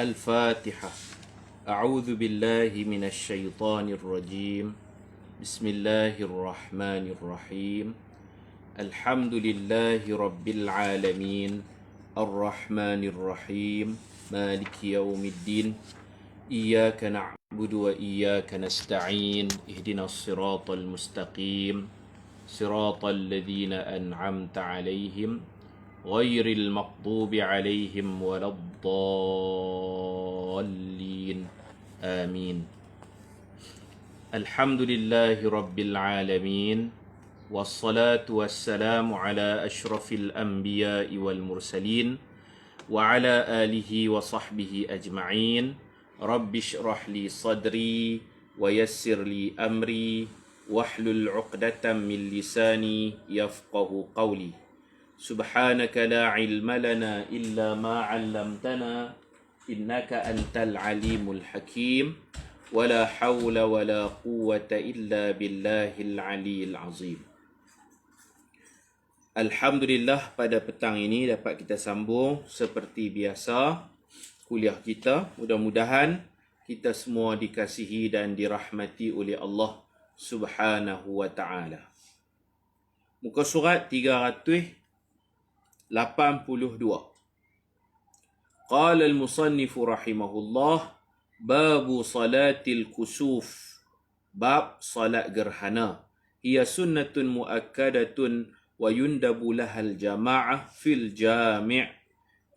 الفاتحة. أعوذ بالله من الشيطان الرجيم. بسم الله الرحمن الرحيم. الحمد لله رب العالمين الرحمن الرحيم مالك يوم الدين إياك نعبد وإياك نستعين اهدنا الصراط المستقيم صراط الذين أنعمت عليهم غير المغضوب عليهم ولا الضالين آمين. الحمد لله رب العالمين والصلاة والسلام على أشرف الأنبياء والمرسلين وعلى آله وصحبه أجمعين. رب اشرح لي صدري ويسر لي أمري واحلل عقدة من لساني يفقه قولي. سبحانك لا علم لنا إلا ما علمتنا إنك أنت العليم الحكيم ولا حول ولا قوة إلا بالله العلي العظيم. Alhamdulillah, pada petang ini dapat kita sambung seperti biasa kuliah kita. Mudah-mudahan kita semua dikasihi dan dirahmati oleh Allah Subhanahu wa ta'ala. Muka surat 382. Qala al-musannif rahimahullah, babu salatil kusuf, bab salat gerhana. Hiya sunnatun muakkadatun wa yundabu lahal jama'ah fil jami'.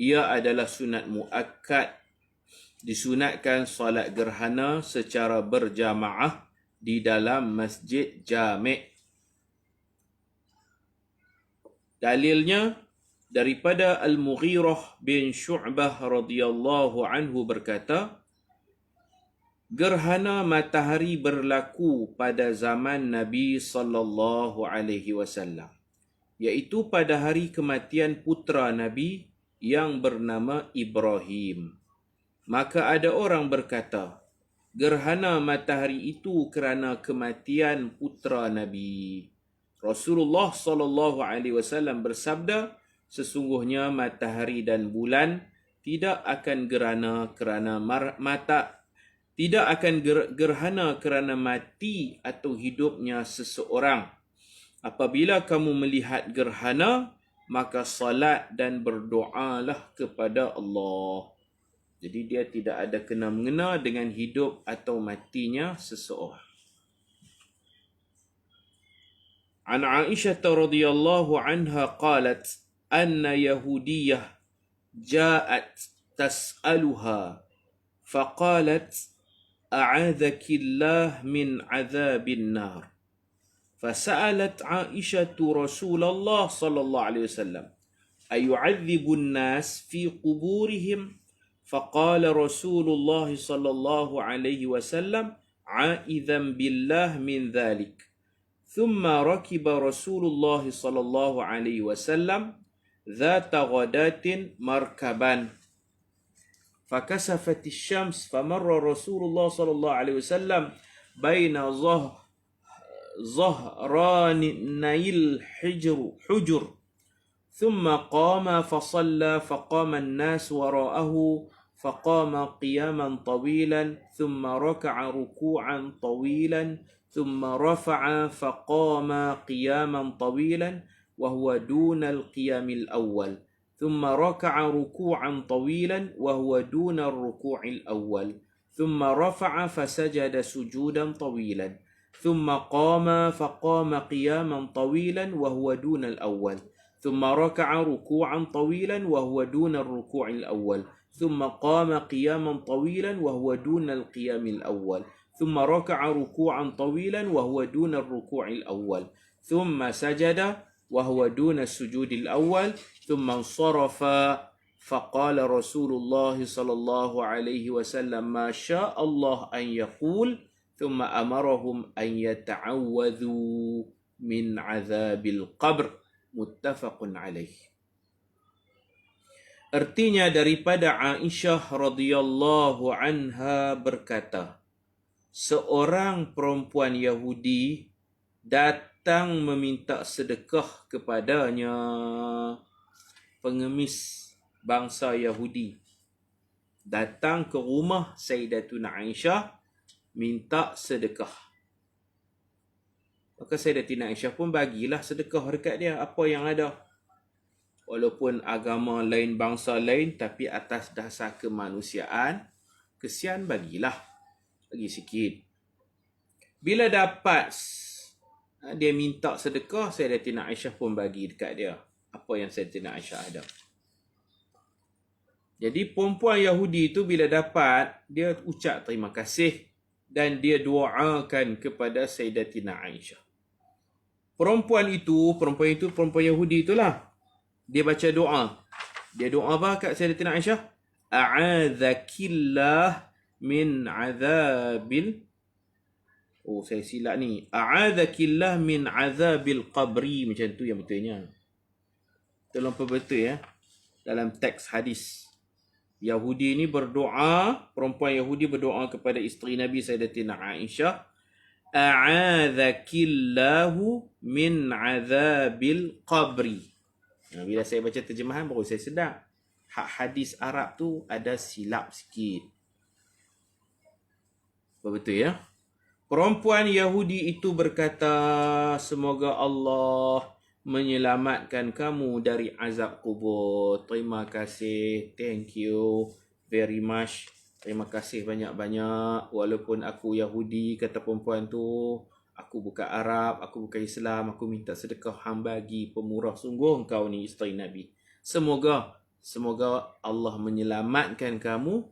Ia adalah sunat muakkad, disunatkan salat gerhana secara berjamaah di dalam masjid jami'. Dalilnya daripada Al-Mughirah bin Syu'bah radhiyallahu anhu berkata, gerhana matahari berlaku pada zaman Nabi sallallahu alaihi wasallam, iaitu pada hari kematian putera Nabi yang bernama Ibrahim. Maka ada orang berkata, gerhana matahari itu kerana kematian putera Nabi. Rasulullah sallallahu alaihi wasallam bersabda, sesungguhnya matahari dan bulan tidak akan gerhana kerana mati atau hidupnya seseorang. Apabila kamu melihat gerhana, maka salat dan berdoalah kepada Allah. Jadi dia tidak ada kena-mengena dengan hidup atau matinya seseorang. An Aisyah radhiyallahu anha qalat anna Yahudiyah ja'at tas'aluha faqalat a'adzakillah min azabin nar. Fasa'alat Aisyah Rasulullah sallallahu alaihi wasallam ayu'adzibun nas fi quburihim. Faqala Rasulullah sallallahu alaihi wasallam a'idhan billah min dhalik. ثم ركب رسول الله صلى الله عليه وسلم ذات غداة مركبا فكسفت الشمس فمر رسول الله صلى الله عليه وسلم بين ظهراني الحجر ثم قام فصلى فقام الناس وراءه فقام قياما طويلا ثم ركع ركوعا طويلا ثم رفع فقام قياما طويلا وهو دون القيام الأول ثم ركع ركوعا طويلا وهو دون الركوع الأول ثم رفع فسجد سجودا طويلا ثم قام فقام قياما طويلا وهو دون الأول ثم ركع ركوعا طويلا وهو دون الركوع الأول ثم قام قياما طويلا وهو دون القيام الأول ثم ركع ركوعا طويلا وهو دون الركوع الأول ثم سجد وهو دون السجود الأول ثم انصرف فقال رسول الله صلى الله عليه وسلم ما شاء الله أن يقول ثم أمرهم أن يتعوذوا من عذاب القبر. متفق عليه. Artinya daripada Aisyah radhiyallahu anha berkata, seorang perempuan Yahudi datang meminta sedekah kepadanya, pengemis bangsa Yahudi. datang ke rumah Sayyidatuna Aisyah minta sedekah. Maka Sayyidatina Aisyah pun bagilah sedekah dekat dia apa yang ada. Walaupun agama lain, bangsa lain, tapi atas dasar kemanusiaan, kesian bagilah. Bagi sikit. Bila dapat dia minta sedekah, Sayyidatina Aisyah pun bagi dekat dia apa yang Sayyidatina Aisyah ada. Jadi perempuan Yahudi itu bila dapat, dia ucap terima kasih dan dia doakan kepada Sayyidatina Aisyah. Perempuan Yahudi itulah. Dia baca doa. Dia doa apa kat Sayyidatina Aisyah? A'adzakillah min azabil. Oh, saya silap ni. A'adzakillah min azabil qabri. Macam tu yang betulnya. Tolong perbetul ya. Dalam teks hadis. Yahudi ni berdoa, perempuan Yahudi berdoa kepada isteri Nabi Sayyidatina Aisyah, a'adzakillahu min azabil qabri. Bila saya baca terjemahan baru saya sedar, hak hadis Arab tu ada silap sikit. Betul ya? Perempuan Yahudi itu berkata, semoga Allah menyelamatkan kamu dari azab kubur. Terima kasih. Thank you very much. Terima kasih banyak-banyak. Walaupun aku Yahudi, kata perempuan tu, aku bukan Arab, aku bukan Islam, aku minta sedekah, hang bagi pemurah sungguh engkau ni isteri Nabi. Semoga Allah menyelamatkan kamu.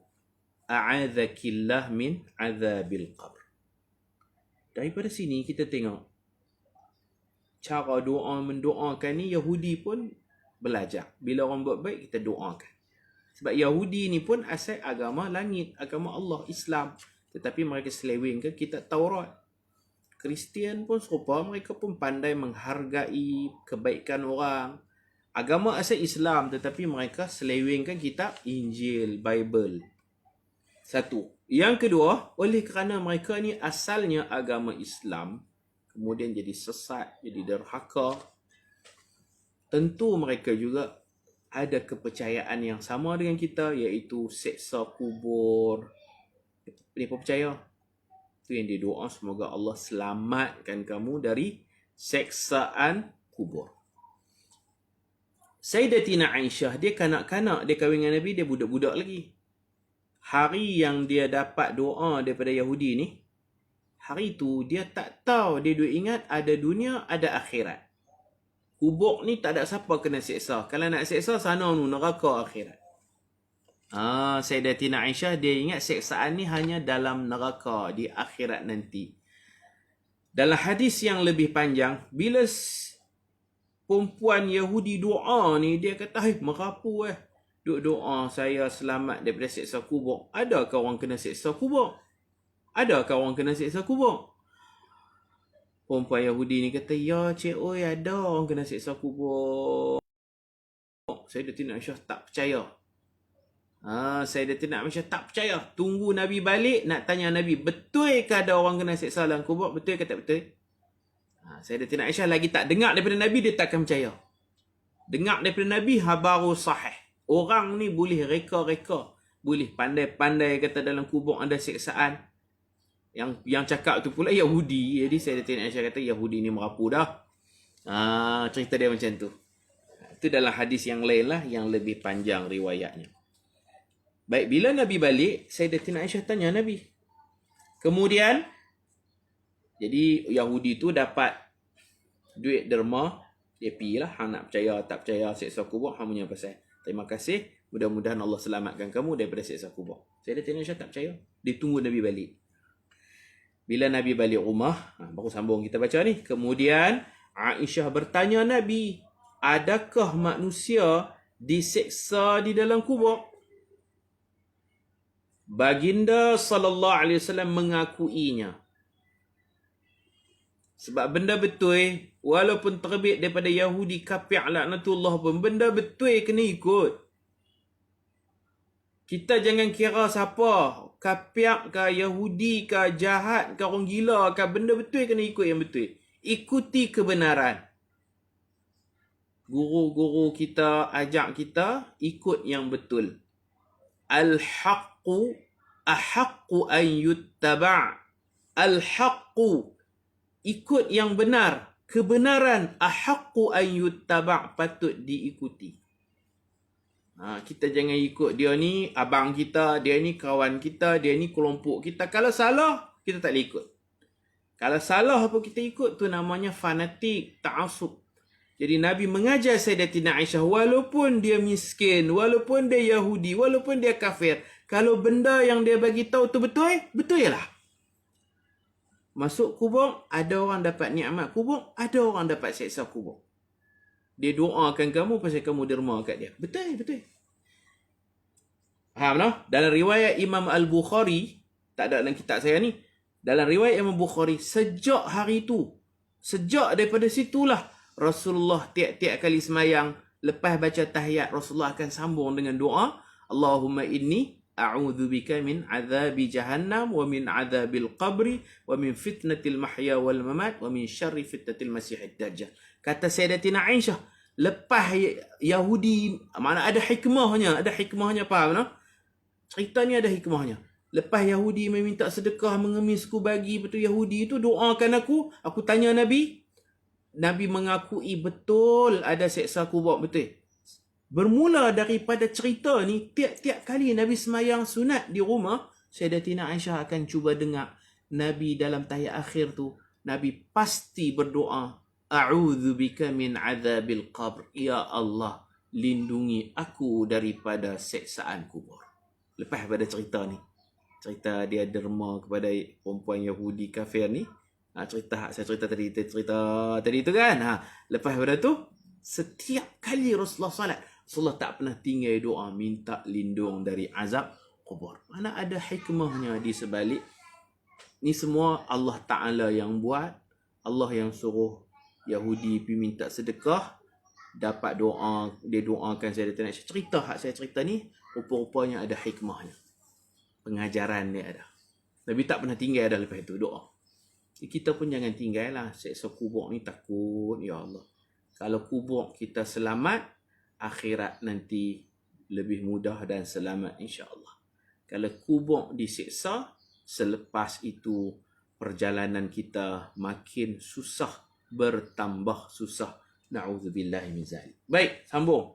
A'adzakillah min azabil qabr. Daripada sini kita tengok cara doa mendoakan ni Yahudi pun belajar. Bila orang buat baik, kita doakan. Sebab Yahudi ni pun asal agama langit, agama Allah, Islam. Tetapi mereka selewengkan kitab Taurat. Kristian pun serupa, mereka pun pandai menghargai kebaikan orang. Agama asal Islam, tetapi mereka selewengkan kitab Injil, Bible. Satu. Yang kedua, oleh kerana mereka ni asalnya agama Islam, kemudian jadi sesat, jadi derhaka, tentu mereka juga ada kepercayaan yang sama dengan kita, iaitu seksa kubur. Mereka percaya. Itu yang dia doa, semoga Allah selamatkan kamu dari seksaan kubur. Sayyidatina Aisyah, dia kanak-kanak, dia kahwin dengan Nabi, dia budak-budak lagi. Hari yang dia dapat doa daripada Yahudi ni, hari tu dia tak tahu, dia duk ingat ada dunia, ada akhirat. Kubur ni tak ada siapa kena seksa. Kalau nak seksa, sana nu neraka akhirat. Sayyidatina Aisyah, dia ingat seksaan ni hanya dalam neraka, di akhirat nanti. Dalam hadis yang lebih panjang, bila perempuan Yahudi doa ni, dia kata, merapu duk doa saya selamat daripada seksa kubur. Adakah orang kena seksa kubur? Adakah orang kena seksa kubur? Perempuan Yahudi ni kata, ya cik, oi ada orang kena seksa kubur. Sayyidatina Aisyah tak percaya. Sayyidatina Aisyah tak percaya. Tunggu Nabi balik, nak tanya Nabi, betul ke ada orang kena seksa dalam kubur? Betul ke tak betul? Sayyidatina Aisyah lagi tak dengar daripada Nabi, dia takkan percaya. Dengar daripada Nabi, baru sahih. Orang ni boleh reka-reka, boleh pandai-pandai kata dalam kubur ada seksaan. Yang cakap tu pula Yahudi. Jadi Sayyidatina Aisyah kata Yahudi ni merapu dah. Cerita dia macam tu. Itu dalam hadis yang lain lah, yang lebih panjang riwayatnya. Baik, bila Nabi balik, Sayyidatina Aisyah tanya Nabi. Kemudian, jadi Yahudi tu dapat duit derma, dia pergi lah, hang nak percaya tak percaya seksa kubur, hang punya pasal. Terima kasih, mudah-mudahan Allah selamatkan kamu daripada seksa kubur. Sayyidatina Aisyah tak percaya. Dia tunggu Nabi balik. Bila Nabi balik rumah, baru sambung kita baca ni. Kemudian Aisyah bertanya Nabi, adakah manusia diseksa di dalam kubur? Baginda sallallahu alaihi wasallam mengakuinya. Sebab benda betul, walaupun terbit daripada Yahudi kafir laknatullah pun, benda betul kena ikut. Kita jangan kira siapa, kafir ke, Yahudi ke, jahat ke, orang gila ke, benda betul kena ikut yang betul. Ikuti kebenaran. Guru-guru kita ajak kita ikut yang betul. Al-haqqu ahaqqu an yuttaba'. Al-haqqu, ikut yang benar. Kebenaran, ahaqqu an yuttaba', patut diikuti. Kita jangan ikut dia ni abang kita, dia ni kawan kita, dia ni kelompok kita. Kalau salah, kita tak boleh ikut. Kalau salah apa kita ikut, tu namanya fanatik, ta'asub. Jadi Nabi mengajar Sayyidatina Aisyah, walaupun dia miskin, walaupun dia Yahudi, walaupun dia kafir, kalau benda yang dia bagi tahu tu betul, betul lah. Masuk kubur, ada orang dapat nikmat kubur, ada orang dapat seksa kubur. Dia doakan kamu pasal kamu derma kat dia. Betul, betul. Faham tak? Dalam riwayat Imam Al-Bukhari, tak ada dalam kitab saya ni, dalam riwayat Imam Bukhari, sejak hari tu, sejak daripada situlah Rasulullah tiap-tiap kali semayang, lepas baca tahiyat, Rasulullah akan sambung dengan doa, Allahumma inni a'udzubika min azabi jahannam wa min azabil qabri wa min fitnatil mahya wal mamat wa min syarri fitnatil masihid dajjal. Kata Sayyidatina Aisyah, lepas Yahudi, mana ada hikmahnya, faham tak? Cerita ni ada hikmahnya. Lepas Yahudi meminta sedekah, mengemisku bagi, betul Yahudi itu doakan aku tanya Nabi, Nabi mengakui betul ada seksa kubur, betul. Bermula daripada cerita ni, tiap-tiap kali Nabi semayang sunat di rumah, Sayyidatina Aisyah akan cuba dengar Nabi dalam tahiyat akhir tu, Nabi pasti berdoa, a'udzubika min azabil qabr. Ya Allah, lindungi aku daripada seksaan kubur. Lepas pada cerita ni, cerita dia derma kepada perempuan Yahudi kafir ni, saya cerita tadi tu kan. Lepas pada tu, setiap kali Rasulullah salat, Rasulullah tak pernah tinggal doa minta lindung dari azab kubur. Mana ada hikmahnya di sebalik. Ni semua Allah Ta'ala yang buat. Allah yang suruh Yahudi pergi minta sedekah, dapat doa, dia doakan Sayyidatina Aisyah. Cerita saya cerita ni, rupa-rupanya ada hikmahnya. Pengajaran dia ada. Nabi tak pernah tinggal dah lepas itu doa. Kita pun jangan tinggal lah. Seksa kubur ni takut, ya Allah. Kalau kubur kita selamat, akhirat nanti lebih mudah dan selamat insya-Allah. Kalau kubur disiksa, selepas itu perjalanan kita makin susah, bertambah susah. Na'udzubillahi min zalik. Baik, sambung.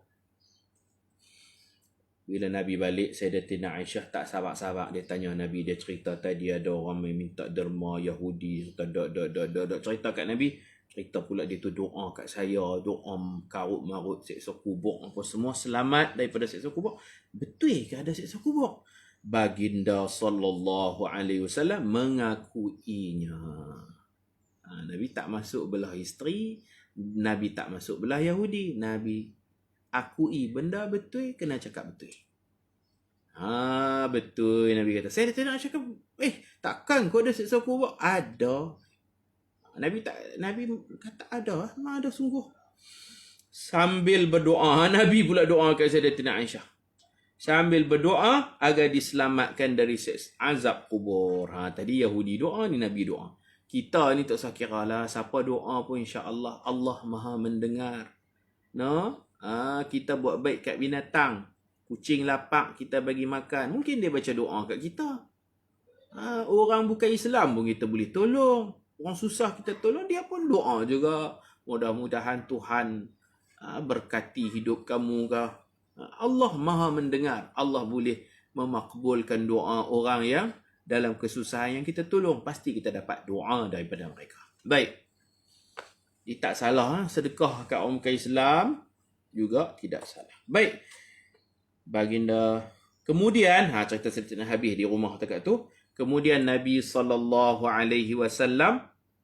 Bila Nabi balik, Sayyidatina Aisyah tak sabar-sabar. Dia tanya Nabi, dia cerita tadi ada orang minta derma Yahudi. Cerita kat Nabi. Cerita pula dia tu doa kat saya. Doa karut-marut, seksa kubur. Apa semua selamat daripada seksa kubur. Betul ke ada seksa kubur? Baginda sallallahu alaihi wasallam mengakuinya. Nabi tak masuk belah isteri. Nabi tak masuk belah Yahudi. Nabi akui benda betul, kena cakap betul. Betul Nabi kata. Saya tak nak cakap, takkan kau ada seksa kubur? Ada. Nabi kata ada. Memang ada sungguh. Sambil berdoa, Nabi pula doa kat Sayyidatina Aisyah. Sambil berdoa agar diselamatkan dari azab kubur. Tadi Yahudi doa, ni Nabi doa. Kita ni tak usah kira lah. Siapa doa pun insya-Allah, Allah Maha mendengar. Kita buat baik kat binatang, kucing lapak kita bagi makan, mungkin dia baca doa kat kita. Orang bukan Islam pun kita boleh tolong, orang susah kita tolong, dia pun doa juga. Mudah-mudahan Tuhan berkati hidup kamu ke. Allah Maha mendengar. Allah boleh memakbulkan doa orang yang dalam kesusahan yang kita tolong. Pasti kita dapat doa daripada mereka. Baik, dia tak salah sedekah kat orang bukan Islam juga tidak salah. Baik. Baginda kemudian cerita Sayyidatina habis di rumah dekat tu. Kemudian Nabi SAW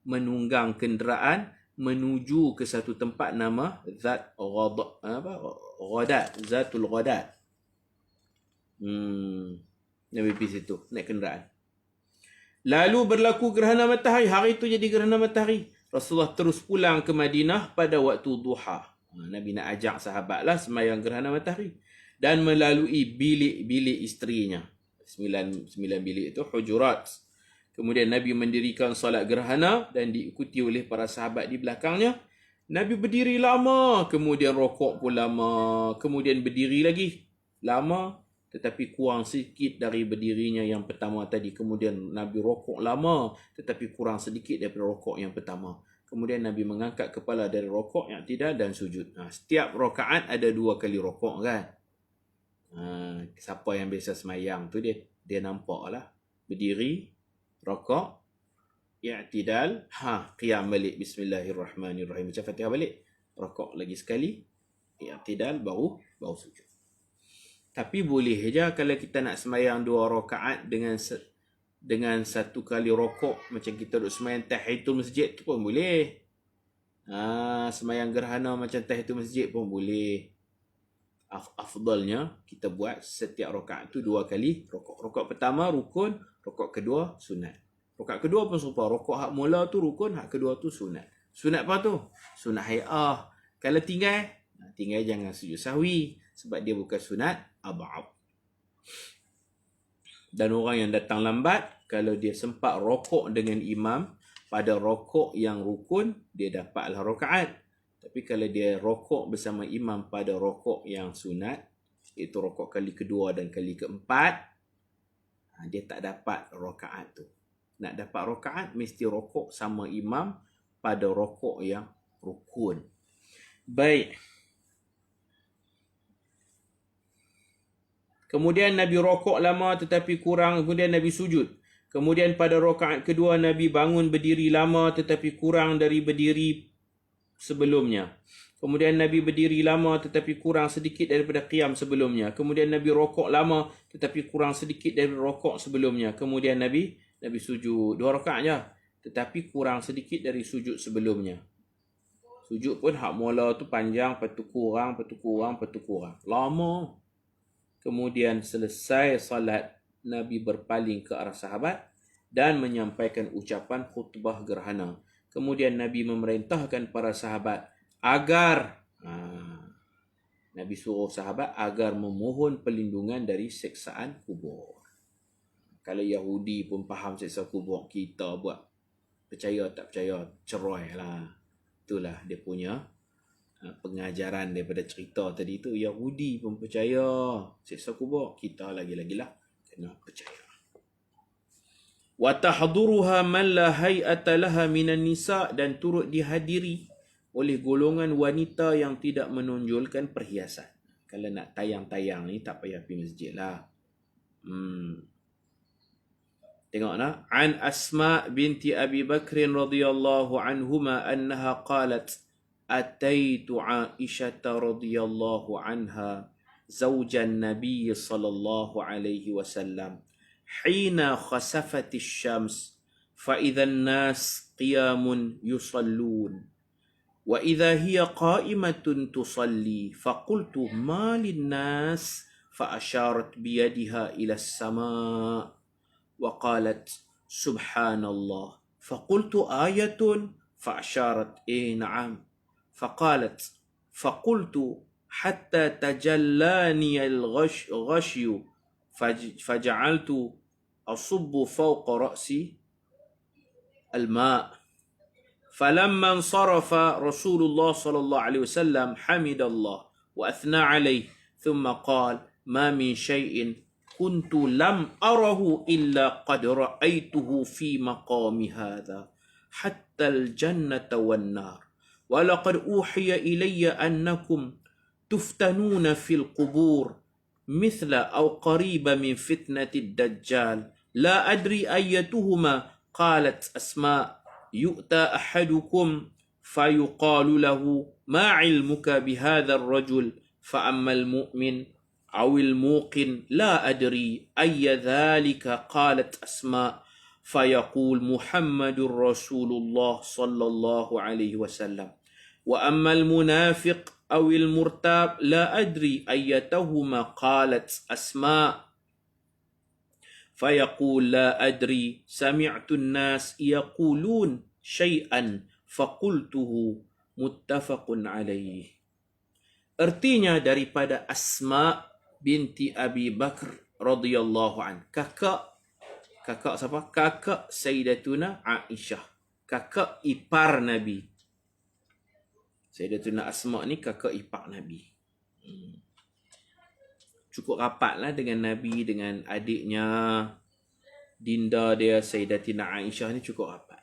menunggang kenderaan menuju ke satu tempat nama Zatul Ghadat. Nabi pergi situ naik kenderaan. Lalu berlaku gerhana matahari. Hari itu jadi gerhana matahari. Rasulullah terus pulang ke Madinah pada waktu duha. Nabi nak ajak sahabatlah sembahyang gerhana matahari. Dan melalui bilik-bilik isterinya. 9 bilik itu hujurat. Kemudian Nabi mendirikan solat gerhana dan diikuti oleh para sahabat di belakangnya. Nabi berdiri lama, kemudian rokok pun lama, kemudian berdiri lagi lama. tetapi kurang sedikit dari berdirinya yang pertama tadi. Kemudian Nabi rokok lama tetapi kurang sedikit daripada rokok yang pertama. Kemudian Nabi mengangkat kepala dari rokok, i'tidal dan sujud. Setiap rakaat ada 2 kali rokok kan. Siapa yang biasa semayang tu dia nampak lah. Berdiri, rokok, i'tidal, qiyam balik, bismillahirrahmanirrahim. Macam Fatihah balik, rokok lagi sekali, i'tidal, baru sujud. Tapi boleh je kalau kita nak semayang 2 rakaat dengan 1 kali rokok, macam kita duduk semayang tahiyatul masjid tu pun boleh. Semayang gerhana macam tahiyatul masjid pun boleh. Afdalnya kita buat setiap rakaat tu 2 kali rokok. Rokok pertama rukun, rokok kedua sunat. Rakaat kedua pun serupa. Rokok hak mula tu rukun, hak kedua tu sunat. Sunat apa tu? Sunat hay'ah. Kalau tinggal jangan sujud sahwi sebab dia bukan sunat ab'ad. Dan orang yang datang lambat, kalau dia sempat rokok dengan imam pada rokok yang rukun, dia dapatlah rakaat. Tapi kalau dia rokok bersama imam pada rokok yang sunat, iaitu rokok kali kedua dan kali keempat, dia tak dapat rakaat tu. Nak dapat rakaat, mesti rokok sama imam pada rokok yang rukun. Baik. Kemudian Nabi rokok lama tetapi kurang, kemudian Nabi sujud. Kemudian pada rakaat kedua Nabi bangun berdiri lama tetapi kurang dari berdiri sebelumnya. Kemudian Nabi berdiri lama tetapi kurang sedikit daripada qiyam sebelumnya. Kemudian Nabi rokok lama tetapi kurang sedikit dari rokok sebelumnya. Kemudian Nabi sujud 2 rakaat je, tetapi kurang sedikit dari sujud sebelumnya. Sujud pun hak mula tu panjang, lepas tu kurang, lepas tu kurang, lepas tu kurang. Lama. Kemudian selesai salat, Nabi berpaling ke arah sahabat dan menyampaikan ucapan khutbah gerhana. Kemudian Nabi memerintahkan para sahabat agar Nabi suruh sahabat agar memohon perlindungan dari siksaan kubur. Kalau Yahudi pun faham siksa kubur, kita buat percaya tak percaya, cerai lah. Itulah dia punya pengajaran daripada cerita tadi tu. Yahudi pun percaya siksa kubur, kita lagi-lagilah kena percaya. Wa tahduruha man la hay'ata laha minan nisa, dan turut dihadiri oleh golongan wanita yang tidak menonjolkan perhiasan. Kalau nak tayang-tayang ni tak payah pergi masjid lah. Tengok nak. An Asma binti Abi Bakr radhiyallahu anhuma annaha qalat أتيت عائشة رضي الله عنها زوج النبي صلى الله عليه وسلم حين خسفت الشمس فإذا الناس قيام يصلون وإذا هي قائمة تصلي فقلت ما للناس فأشارت بيدها إلى السماء وقالت سبحان الله فقلت آية فأشارت نعم فقالت فقلت حتى تجلاني الغشي فجعلت أصب فوق رأسي الماء فلما انصرف رسول الله صلى الله عليه وسلم حمد الله وأثنى عليه ثم قال ما من شيء كنت لم أره إلا قد رأيته في مقام هذا حتى الجنة والنار ولقد أوحي إلي أنكم تفتنون في القبور مثل أو قريبا من فتنة الدجال لا أدري أيتهما. قالت أسماء يؤتى أحدكم فيقال له ما علمك بهذا الرجل فأما المؤمن أو الموقن لا أدري أي ذلك. قالت أسماء فيقول محمد رسول الله صلى الله عليه وسلم وأما المنافق أو المرتاب لا أدري أيتهما. قالت أسماء فيقول لا أدري سمعت الناس يقولون شيئا فقلته. متفق عليه. Artinya daripada Asma binti Abi Bakr radhiyallahu an. Kakak siapa? Kakak Sayyidatuna Aisyah. Kakak ipar Nabi. Sayyidatuna Asma ni kakak ipar Nabi. cukup rapatlah dengan Nabi, dengan adiknya, Dinda dia Sayyidatina Aisyah ni cukup rapat.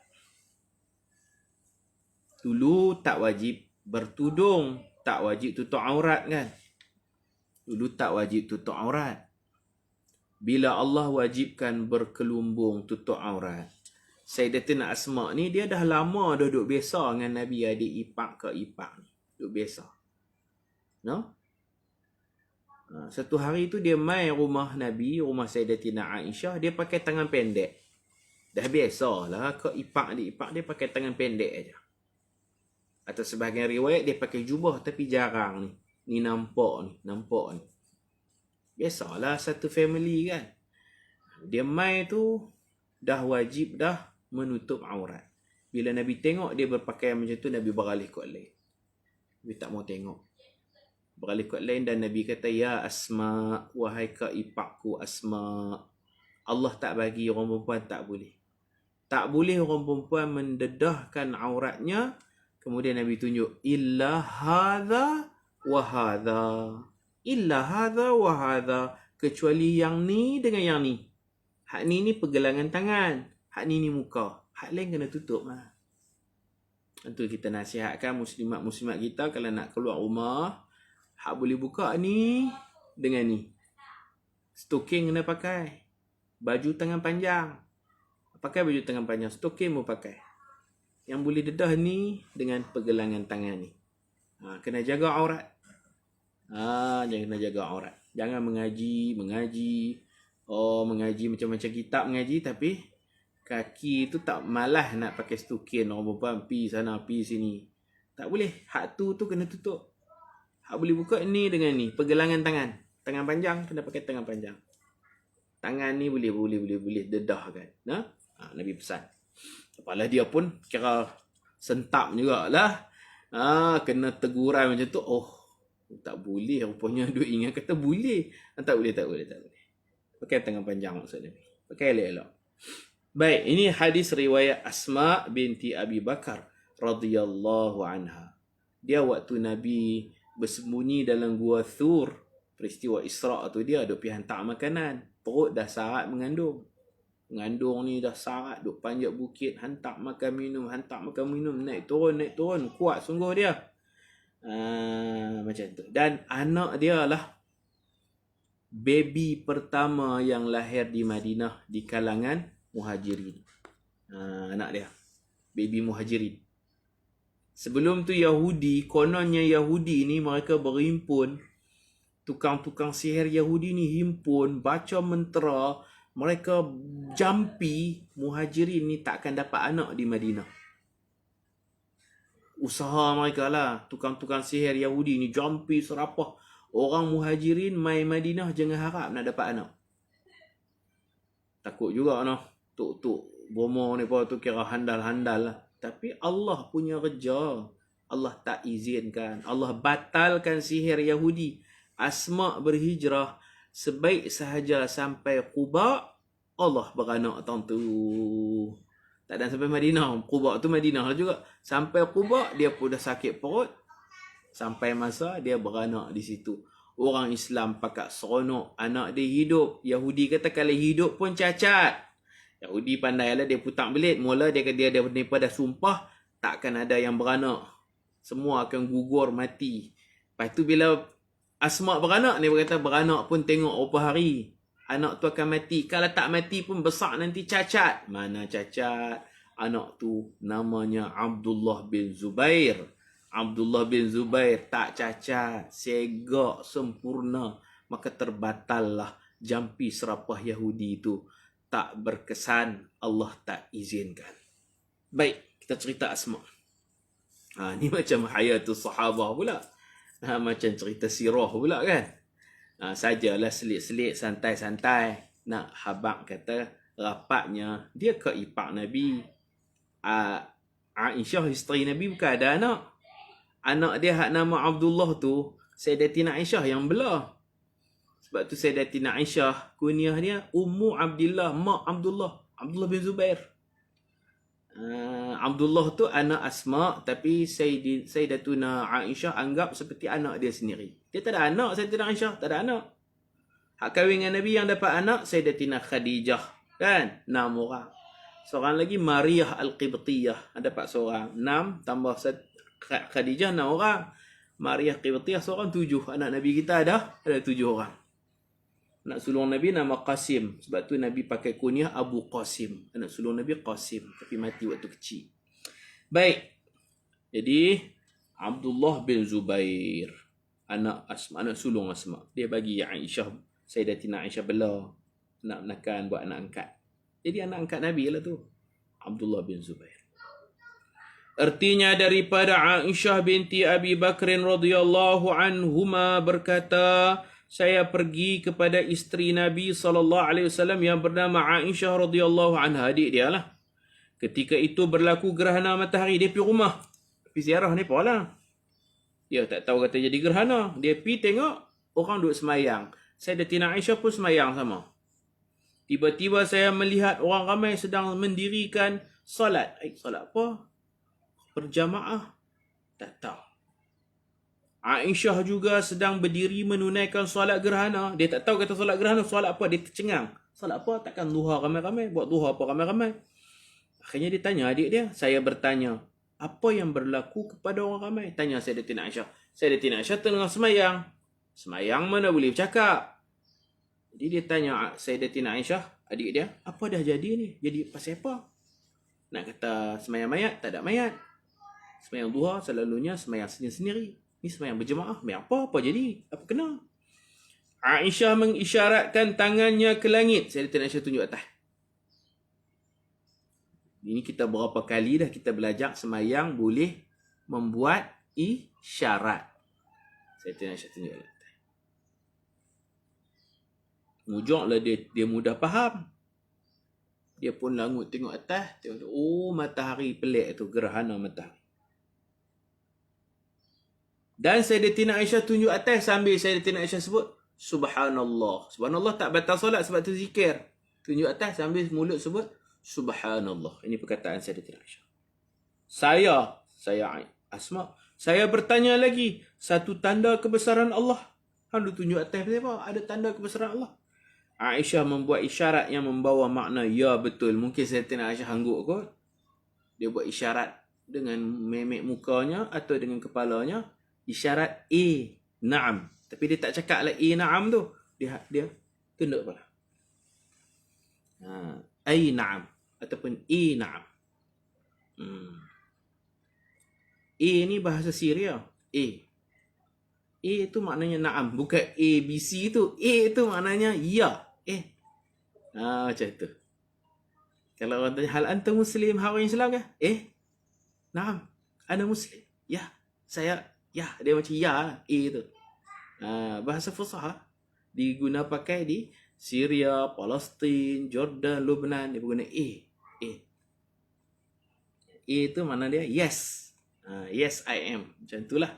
Dulu tak wajib bertudung, tak wajib tutup aurat kan. Dulu tak wajib tutup aurat. Bila Allah wajibkan berkelumbung tutup aurat, Sayyidatina Asma ni dia dah lama dah duduk biasa dengan Nabi, adik ipak ke ipak ni. Duduk biasa. No? Satu hari tu dia mai rumah Nabi, rumah Sayyidatina Aisyah, dia pakai tangan pendek. Dah biasalah ke ipak dia pakai tangan pendek aja. Atau sebahagian riwayat dia pakai jubah tapi jarang ni. Ni nampak ni. Biasalah satu family kan. Dia mai tu dah wajib dah menutup aurat. Bila Nabi tengok dia berpakaian macam tu, Nabi beralih kot lain. Nabi tak mau tengok. Beralih kot lain dan Nabi kata, ya Asma, wahai kak ipakku Asma, Allah tak bagi orang perempuan tak boleh. Tak boleh orang perempuan mendedahkan auratnya. Kemudian Nabi tunjuk, illa hadha wa hadha. Illa hadha wa hadha. Kecuali yang ni dengan yang ni. Hak ni pergelangan tangan. Hak ni muka. Hak lain kena tutup lah. Itu kita nasihatkan muslimat-muslimat kita kalau nak keluar rumah, hak boleh buka ni dengan ni. Stoking kena pakai. Baju tangan panjang. Pakai baju tangan panjang. Stoking pun pakai. Yang boleh dedah ni dengan pergelangan tangan ni. Kena jaga aurat. Jangan jaga aurat. Jangan mengaji. Mengaji macam-macam kitab mengaji tapi kaki tu tak malah nak pakai stoking. Orang perempuan pi sana, pi sini. Tak boleh. Hak tu kena tutup. Hak boleh buka ni dengan ni. Pergelangan tangan. Tangan panjang kena pakai tangan panjang. Tangan ni boleh dedah kan. Nabi pesan. Kepala dia pun kira sentap jugalah. Kena teguran macam tu. Tak boleh. Rupanya duk ingat kata boleh. Tak boleh. Pakai tangan panjang maksud Nabi. Pakai elok-elok. Baik, ini hadis riwayat Asma binti Abi Bakar radhiyallahu anha. Dia waktu Nabi bersembunyi dalam gua Thur, peristiwa Isra' tu dia duk pergi hantar makanan. Perut dah sarat mengandung. Mengandung ni dah sarat, duk panjat bukit, hantar makan minum, naik turun, kuat sungguh dia. Macam tu. Dan anak dia lah baby pertama yang lahir di Madinah di kalangan Muhajirin. Anak dia baby Muhajirin. Sebelum tu Yahudi, kononnya Yahudi ni mereka berhimpun. Tukang-tukang sihir Yahudi ni himpun, baca mentera, mereka jampi Muhajirin ni takkan dapat anak di Madinah. Usaha mereka lah, tukang-tukang sihir Yahudi ni jampi serapah. Orang Muhajirin mai Madinah jangan harap nak dapat anak. Takut juga tuk bomo ni pun tu kira handal-handal lah. Tapi Allah punya kerja. Allah tak izinkan. Allah batalkan sihir Yahudi. Asma berhijrah. Sebaik sahaja sampai Quba, Allah beranak tahun tu. Tak ada sampai Madinah. Quba tu Madinah lah juga. Sampai Quba, dia pun dah sakit perut. Sampai masa dia beranak di situ. Orang Islam pakat seronok. Anak dia hidup. Yahudi kata kalau hidup pun cacat. Yahudi pandai lah, dia putak belit. Mula dia daripada sumpah, takkan ada yang beranak. Semua akan gugur mati. Lepas tu bila Asma beranak, dia berkata beranak pun tengok berapa hari. Anak tu akan mati. Kalau tak mati pun besar nanti cacat. Mana cacat? Anak tu namanya Abdullah bin Zubair. Abdullah bin Zubair tak cacat. Segak sempurna. Maka terbatallah jampi serapah Yahudi itu. Tak berkesan, Allah tak izinkan. Baik, kita cerita Asma. Ni macam hayatul sahabah pula. Macam cerita sirah pula kan. Sajalah selit-selit, santai-santai. Nak habaq kata rapatnya, dia ke ipak Nabi. Aisyah isteri Nabi bukan ada anak. Anak dia hak nama Abdullah tu, Sayyidatina Aisyah yang belah. Sebab tu Sayyidatina Aisyah, kunyah dia Ummu Abdillah, mak Abdullah bin Zubair. Abdullah tu anak Asma, tapi Sayyidatuna Aisyah anggap seperti anak dia sendiri. Dia tak ada anak, Sayyidatina Aisyah tak ada anak. Hak kahwin dengan Nabi yang dapat anak Sayyidatina Khadijah, kan? 6 orang. Seorang lagi Maryah Al-Qibtiyah, dapat seorang. 6 tambah Khadijah 6 orang. Maryah Qibtiyah seorang, 7. Anak Nabi kita ada 7 orang. Anak sulung Nabi nama Qasim. Sebab tu Nabi pakai kunyah Abu Qasim. Anak sulung Nabi Qasim, tapi mati waktu kecil. Baik. Jadi Abdullah bin Zubair, anak Asma, anak sulung Asma. Dia bagi Aisyah, Sayyidatina Aisyah bela nak menakan buat anak angkat. Jadi anak angkat Nabi lah tu, Abdullah bin Zubair. Artinya daripada Aisyah binti Abi Bakrin radhiyallahu anhuma berkata, saya pergi kepada isteri Nabi SAW yang bernama Aisyah radhiyallahu anha, adik dia lah. Ketika itu berlaku gerhana matahari, dia pergi rumah. Pergi ziarah ni lah. Dia tak tahu kata jadi gerhana. Dia pergi tengok orang duduk semayang. Sayyidatina Aisyah pun semayang sama. Tiba-tiba saya melihat orang ramai sedang mendirikan solat. Solat apa? Berjamaah? Tak tahu. Aisyah juga sedang berdiri menunaikan solat gerhana. Dia tak tahu kata solat gerhana, solat apa? Dia tercengang. Solat apa? Takkan duha ramai-ramai. Buat duha apa ramai-ramai? Akhirnya dia tanya adik dia. Saya bertanya, apa yang berlaku kepada orang ramai? Tanya Sayyidatina Aisyah. Sayyidatina Aisyah tengah semayang. Semayang mana boleh bercakap? Jadi dia tanya Sayyidatina Aisyah, adik dia, apa dah jadi ni? Jadi pasal apa? Nak kata semayang mayat? Tak ada mayat. Semayang duha selalunya semayang sendiri-sendiri. Ni semayang berjemaah. Semayang apa jadi? Apa kena? Aisyah mengisyaratkan tangannya ke langit. Sayyidatina Aisyah tunjuk atas. Ini kita berapa kali dah kita belajar semayang boleh membuat isyarat. Sayyidatina Aisyah tunjuk atas. Mujurlah dia mudah faham. Dia pun langut tengok atas. Tengok, oh matahari pelik tu, gerhana matahari. Dan Sayyidatina Aisyah tunjuk atas sambil Sayyidatina Aisyah sebut Subhanallah. Subhanallah tak batal solat sebab tu zikir. Tunjuk atas sambil mulut sebut Subhanallah. Ini perkataan Sayyidatina Aisyah. Saya Asma, saya bertanya lagi, satu tanda kebesaran Allah. Hang tunjuk atas apa? Ada tanda kebesaran Allah. Aisyah membuat isyarat yang membawa makna ya betul. Mungkin Sayyidatina Aisyah hangguk kot. Dia buat isyarat dengan memek mukanya atau dengan kepalanya. Isyarat na'am. Tapi dia tak cakap lah na'am tu. Dia tunduk kepala. Na'am. Ataupun na'am. Ni bahasa Syria. Itu maknanya na'am. Bukan A, B, C tu. Itu maknanya ya. Macam tu. Kalau orang tanya, hal antum muslim, hal orang Islam ke? Na'am. Ana muslim. Ya. Saya. Ya. Dia macam ya lah. Tu. Bahasa Fusahah. Diguna pakai di Syria, Palestin, Jordan, Lebanon. Dia guna itu mana dia? Yes. Yes, I am. Macam itulah.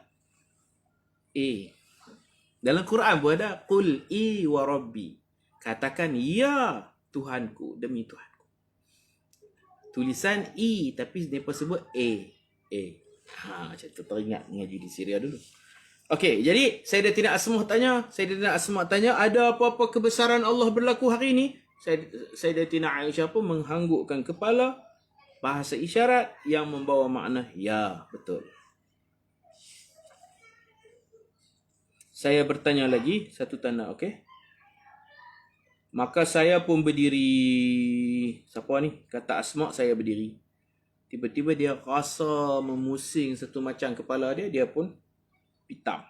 Dalam Quran pun ada. Qul wa rabbi. Katakan, ya Tuhanku, demi Tuhanku. Tulisan tapi mereka sebut macam tu, teringat mengaji di Syria dulu. Okey, jadi Sayyidatina Asma tanya, ada apa-apa kebesaran Allah berlaku hari ini? Sayyidatina Aisyah pun menghanggukkan kepala, bahasa isyarat yang membawa makna ya, betul. Saya bertanya lagi, satu tanda, okey. Maka saya pun berdiri. Siapa ni? Kata Asma, saya berdiri. Tiba-tiba dia rasa memusing satu macam kepala dia, dia pun pitam.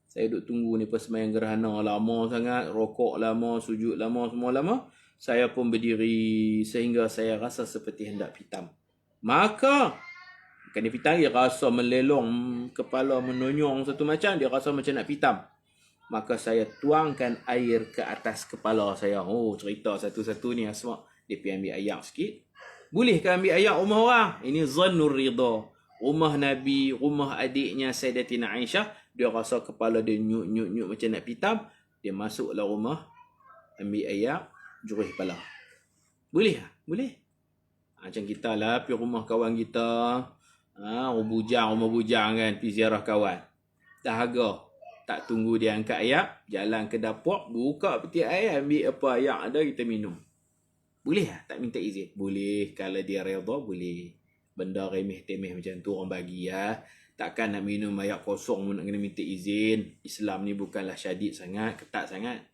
Saya duduk tunggu ni pas sembahyang gerhana lama sangat, rokok lama, sujud lama, semua lama. Saya pun berdiri sehingga saya rasa seperti hendak pitam. Maka bukan dia pitam, dia rasa melelong, kepala menonyong satu macam, dia rasa macam nak pitam. Maka saya tuangkan air ke atas kepala saya. Cerita satu-satu ni Asma. Dia pergi ambil air sikit. Bolehkah ambil air rumah orang? Ini Zannur Ridha. Rumah Nabi, rumah adiknya Sayyidatina Aisyah. Dia rasa kepala dia nyuk macam nak pitam. Dia masuklah rumah. Ambil air. Juruh kepala. Boleh tak? Boleh. Macam kita lah. Pergi rumah kawan kita. Rumah bujang kan. Pergi ziarah kawan. Dahaga. Tak tunggu dia angkat ayak, jalan ke dapur, buka peti air, ambil apa ayak ada, kita minum. Boleh lah tak minta izin? Boleh, kalau dia redha boleh. Benda remeh-temeh macam tu orang bagi ya. Takkan nak minum ayak kosong pun nak kena minta izin. Islam ni bukanlah syadid sangat, ketat sangat.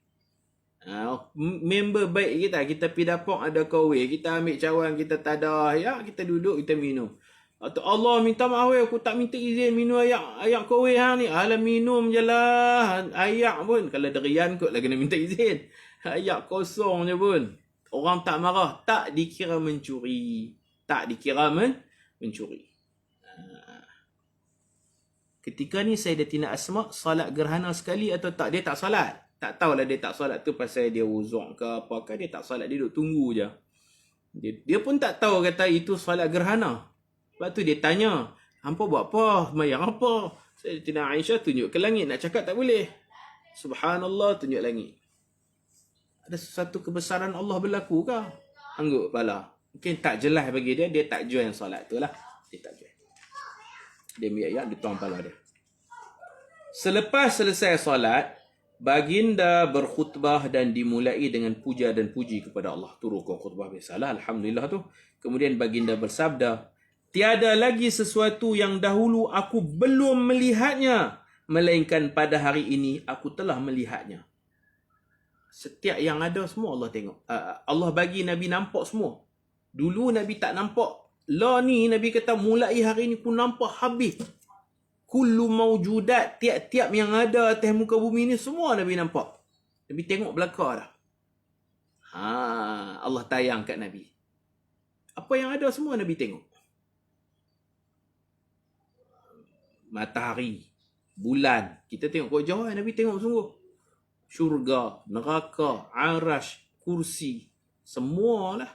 Member baik kita pergi dapur ada kawin, kita ambil cawan, kita tadah ayak, kita duduk, kita minum. Atau Allah minta maaf, aku tak minta izin minum ayak kawin hang ni. Alah minum je lah. Ayak pun kalau derian kot lah kena minta izin. Ayak kosong je pun. Orang tak marah, tak dikira mencuri. Tak dikira mencuri. Ketika ni Sayyidatina Asma salat gerhana sekali atau tak? Dia tak salat. Tak tahulah dia tak salat tu pasal dia wuzuk ke apakah, dia tak salat, dia duduk tunggu je. Dia pun tak tahu kata itu salat gerhana. Lepas tu dia tanya, hampa buat apa? Semayang apa? Sayyidatina Aisyah tunjuk ke langit. Nak cakap tak boleh. Subhanallah, tunjuk langit. Ada sesuatu kebesaran Allah berlaku ke? Angguk kepala. Mungkin tak jelas bagi dia, dia tak join solat tu lah. Dia tak join. Dia ambil ayat, dia tuang kepala dia. Selepas selesai solat, baginda berkhutbah dan dimulai dengan puja dan puji kepada Allah. Tu rukun khutbah biasalah, alhamdulillah tu. Kemudian baginda bersabda, tiada lagi sesuatu yang dahulu aku belum melihatnya, melainkan pada hari ini aku telah melihatnya. Setiap yang ada semua Allah tengok. Allah bagi Nabi nampak semua. Dulu Nabi tak nampak. Lah ni Nabi kata mulai hari ni aku nampak habis. Kullu mawjudat, tiap-tiap yang ada atas muka bumi ni semua Nabi nampak. Nabi tengok belakang dah. Allah tayang kat Nabi. Apa yang ada semua Nabi tengok. Matahari, bulan, kita tengok kau jauh, Nabi tengok sungguh. Syurga, neraka, arash, kursi, semualah.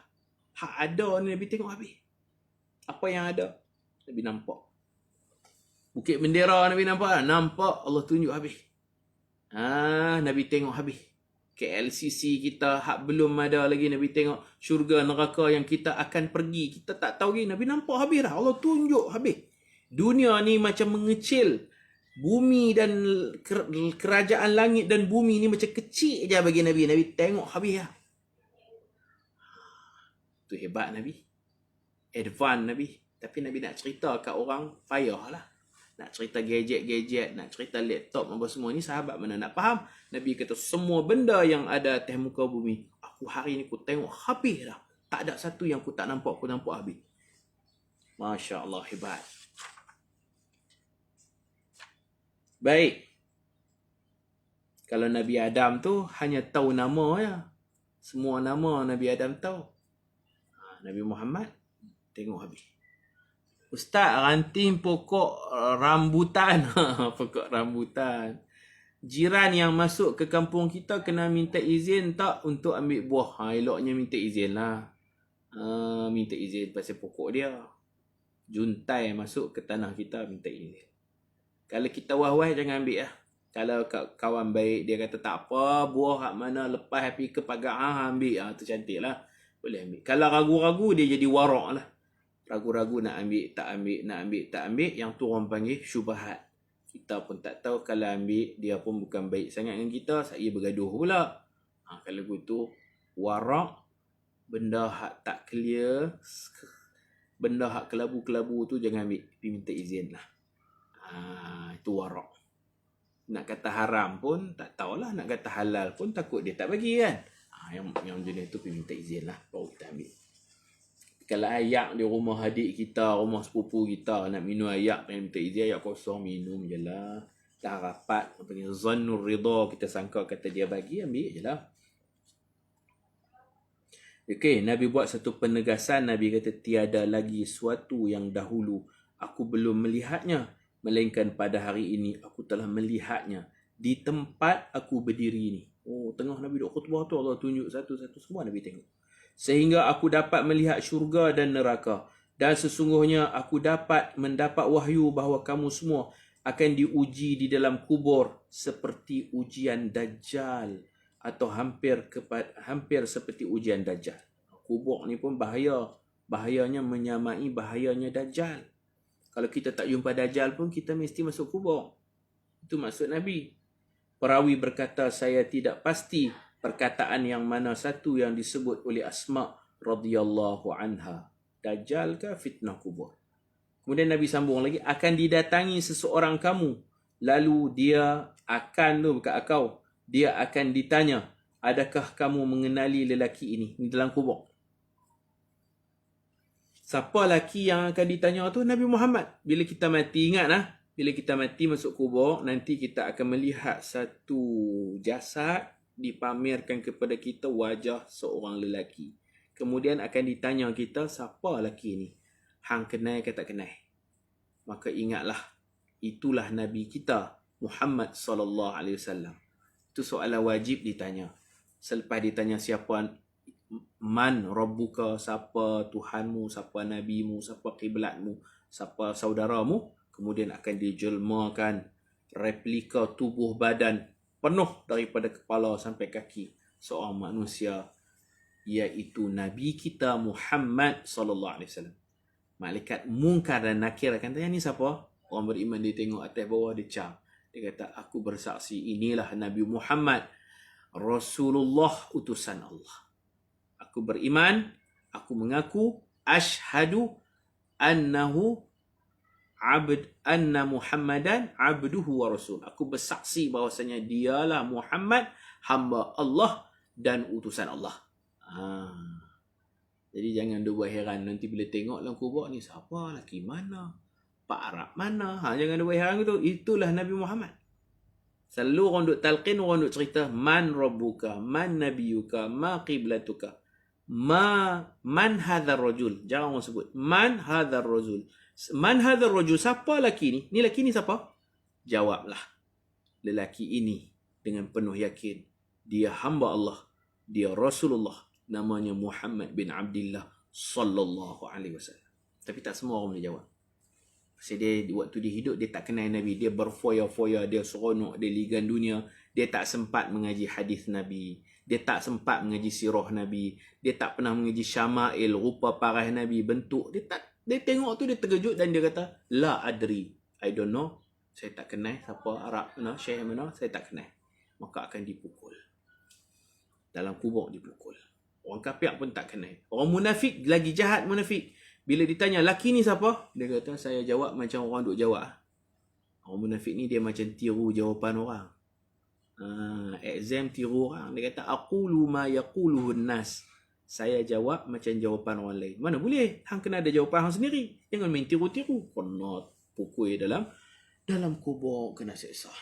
Hak ada ni Nabi tengok habis. Apa yang ada Nabi nampak. Bukit bendera Nabi nampak tak? Nampak, Allah tunjuk habis. Nabi tengok habis. KLCC kita hak belum ada lagi, Nabi tengok. Syurga, neraka yang kita akan pergi, kita tak tahu lagi, Nabi nampak habis dah. Allah tunjuk habis. Dunia ni macam mengecil. Bumi dan kerajaan langit dan bumi ni macam kecil je bagi Nabi. Nabi tengok habis lah. Tu hebat Nabi. Advance Nabi. Tapi Nabi nak cerita kat orang, payah lah. Nak cerita gadget-gadget, nak cerita laptop apa semua ni, sahabat mana nak faham. Nabi kata semua benda yang ada atas muka bumi, aku hari ni aku tengok habis dah. Tak ada satu yang aku tak nampak, aku nampak habis. Masya Allah, hebat. Baik. Kalau Nabi Adam tu hanya tahu nama ya. Semua nama Nabi Adam tahu. Nabi Muhammad tengok habis. Ustaz, ranting pokok rambutan. Pokok rambutan. Jiran yang masuk ke kampung kita kena minta izin tak untuk ambil buah? Eloknya minta izin lah. Minta izin pasal pokok dia. Juntai masuk ke tanah kita, minta izin. Kalau kita wah-wah jangan ambil lah. Kalau kawan baik dia kata tak apa, buah hak mana lepas pergi ke pagar ambil. Tu cantik lah. Boleh ambil. Kalau ragu-ragu dia jadi warak lah. Ragu-ragu nak ambil, tak ambil, nak ambil, tak ambil. Yang tu orang panggil syubhat. Kita pun tak tahu, kalau ambil dia pun bukan baik sangat dengan kita, saya bergaduh pula. Kalau begitu warak, benda hak tak clear, benda hak kelabu-kelabu tu jangan ambil, minta izin lah. Itu warak. Nak kata haram pun tak tahulah, nak kata halal pun takut dia tak bagi kan. Yang jenis tu pergi minta izin lah, baru kita ambil. Kalau ayak di rumah adik kita, rumah sepupu kita, nak minum ayak, kena minta izin, ayak kosong, minum je lah. Dah rapat, panggil zannur ridha, kita sangka kata dia bagi, ambil je lah. Okey, Nabi buat satu penegasan. Nabi kata tiada lagi suatu yang dahulu aku belum melihatnya, melainkan pada hari ini aku telah melihatnya di tempat aku berdiri ni. Tengah Nabi duk khutbah tu, Allah tunjuk satu-satu, semua Nabi tengok. Sehingga aku dapat melihat syurga dan neraka. Dan sesungguhnya aku dapat mendapat wahyu bahawa kamu semua akan diuji di dalam kubur seperti ujian Dajjal, atau hampir seperti ujian Dajjal. Kubur ni pun bahaya. Bahayanya menyamai bahayanya Dajjal. Kalau kita tak jumpa Dajjal pun kita mesti masuk kubur. Itu maksud Nabi. Perawi berkata, saya tidak pasti perkataan yang mana satu yang disebut oleh Asma radhiyallahu anha. Dajjal ke fitnah kubur? Kemudian Nabi sambung lagi, akan didatangi seseorang kamu, lalu dia akan, dia akan ditanya, adakah kamu mengenali lelaki ini? Ini dalam kubur. Siapa lelaki yang akan ditanya tu? Nabi Muhammad. Bila kita mati, ingat lah, bila kita mati masuk kubur, nanti kita akan melihat satu jasad dipamerkan kepada kita wajah seorang lelaki. Kemudian akan ditanya kita, siapa lelaki ini? Hang kenal ke tak kenal? Maka ingatlah, itulah Nabi kita Muhammad sallallahu alaihi wasallam. Itu soalan wajib ditanya. Selepas ditanya siapa man rabbuka, siapa Tuhanmu, siapa nabimu, siapa kiblatmu, siapa saudaramu, kemudian akan dijelmakan replika tubuh badan penuh daripada kepala sampai kaki seorang manusia, iaitu Nabi kita Muhammad sallallahu alaihi wasallam. Malaikat Munkar dan Nakir akan tanya, ni siapa? Orang beriman dia tengok atas bawah, dia cam. Dia kata, aku bersaksi inilah Nabi Muhammad, Rasulullah, utusan Allah. Aku beriman, aku mengaku, ashhadu anna Muhammadan abduhu wa rasul. Aku bersaksi bahawasanya dialah Muhammad, hamba Allah dan utusan Allah. Jadi jangan buat heran nanti bila tengok dalam kubur ni, siapa, lelaki mana, Pak Arab mana. Jangan buat heran gitu. Itulah Nabi Muhammad. Selalu orang duk talqin, orang duk cerita, man rabbuka, man nabiyuka, ma qiblatuka, man hadzal rajul. Jangan orang sebut man hadzal rajul. Man hadzal rajul, siapa lelaki ni? Ni lelaki ni siapa? Jawablah, lelaki ini dengan penuh yakin, dia hamba Allah, dia Rasulullah, namanya Muhammad bin Abdullah sallallahu alaihi wasallam. Tapi tak semua orang boleh jawab. Pasal dia waktu dia hidup, dia tak kenal Nabi, dia berfoya-foya, dia seronok, dia ligan dunia, dia tak sempat mengaji hadis Nabi, dia tak sempat mengaji sirah Nabi, dia tak pernah mengaji syama'il, rupa parah Nabi, bentuk, dia tengok tu dia terkejut dan dia kata, la adri, I don't know, saya tak kenal siapa Arab mana, Syekh mana, saya tak kenal. Maka akan dipukul. Dalam kubur dipukul. Orang kafir pun tak kenal. Orang munafik lagi jahat munafik. Bila ditanya, laki ni siapa? Dia kata, saya jawab macam orang duk jawab. Orang munafik ni dia macam tiru jawapan orang. Exam tiru orang. Dia kata, aqulu ma yaquluhun nas. Saya jawab macam jawapan orang lain. Mana boleh? Hang kena ada jawapan hang sendiri. Jangan main tiru-tiru. Kena pukul dalam kubur, kena seksa.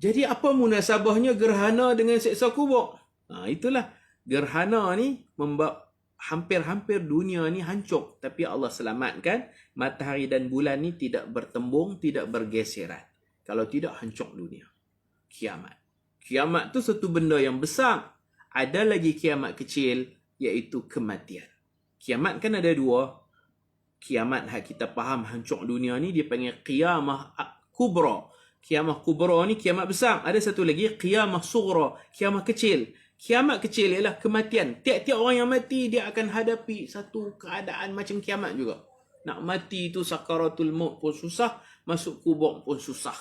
Jadi apa munasabahnya gerhana dengan seksa kubur? Itulah. Gerhana ni hampir-hampir dunia ni hancur. Tapi Allah selamatkan. Matahari dan bulan ni tidak bertembung, tidak bergeseran. Kalau tidak, hancur dunia. Kiamat. Kiamat tu satu benda yang besar. Ada lagi kiamat kecil, iaitu kematian. Kiamat kan ada dua. Kiamat kita faham hancur dunia ni, dia panggil qiyamah kubra. Kiamah kubra ni kiamat besar. Ada satu lagi qiyamah sughra, kiamat kecil. Kiamat kecil ialah kematian. Tiap-tiap orang yang mati, dia akan hadapi satu keadaan macam kiamat juga. Nak mati tu sakaratul maut pun susah, masuk kubur pun susah.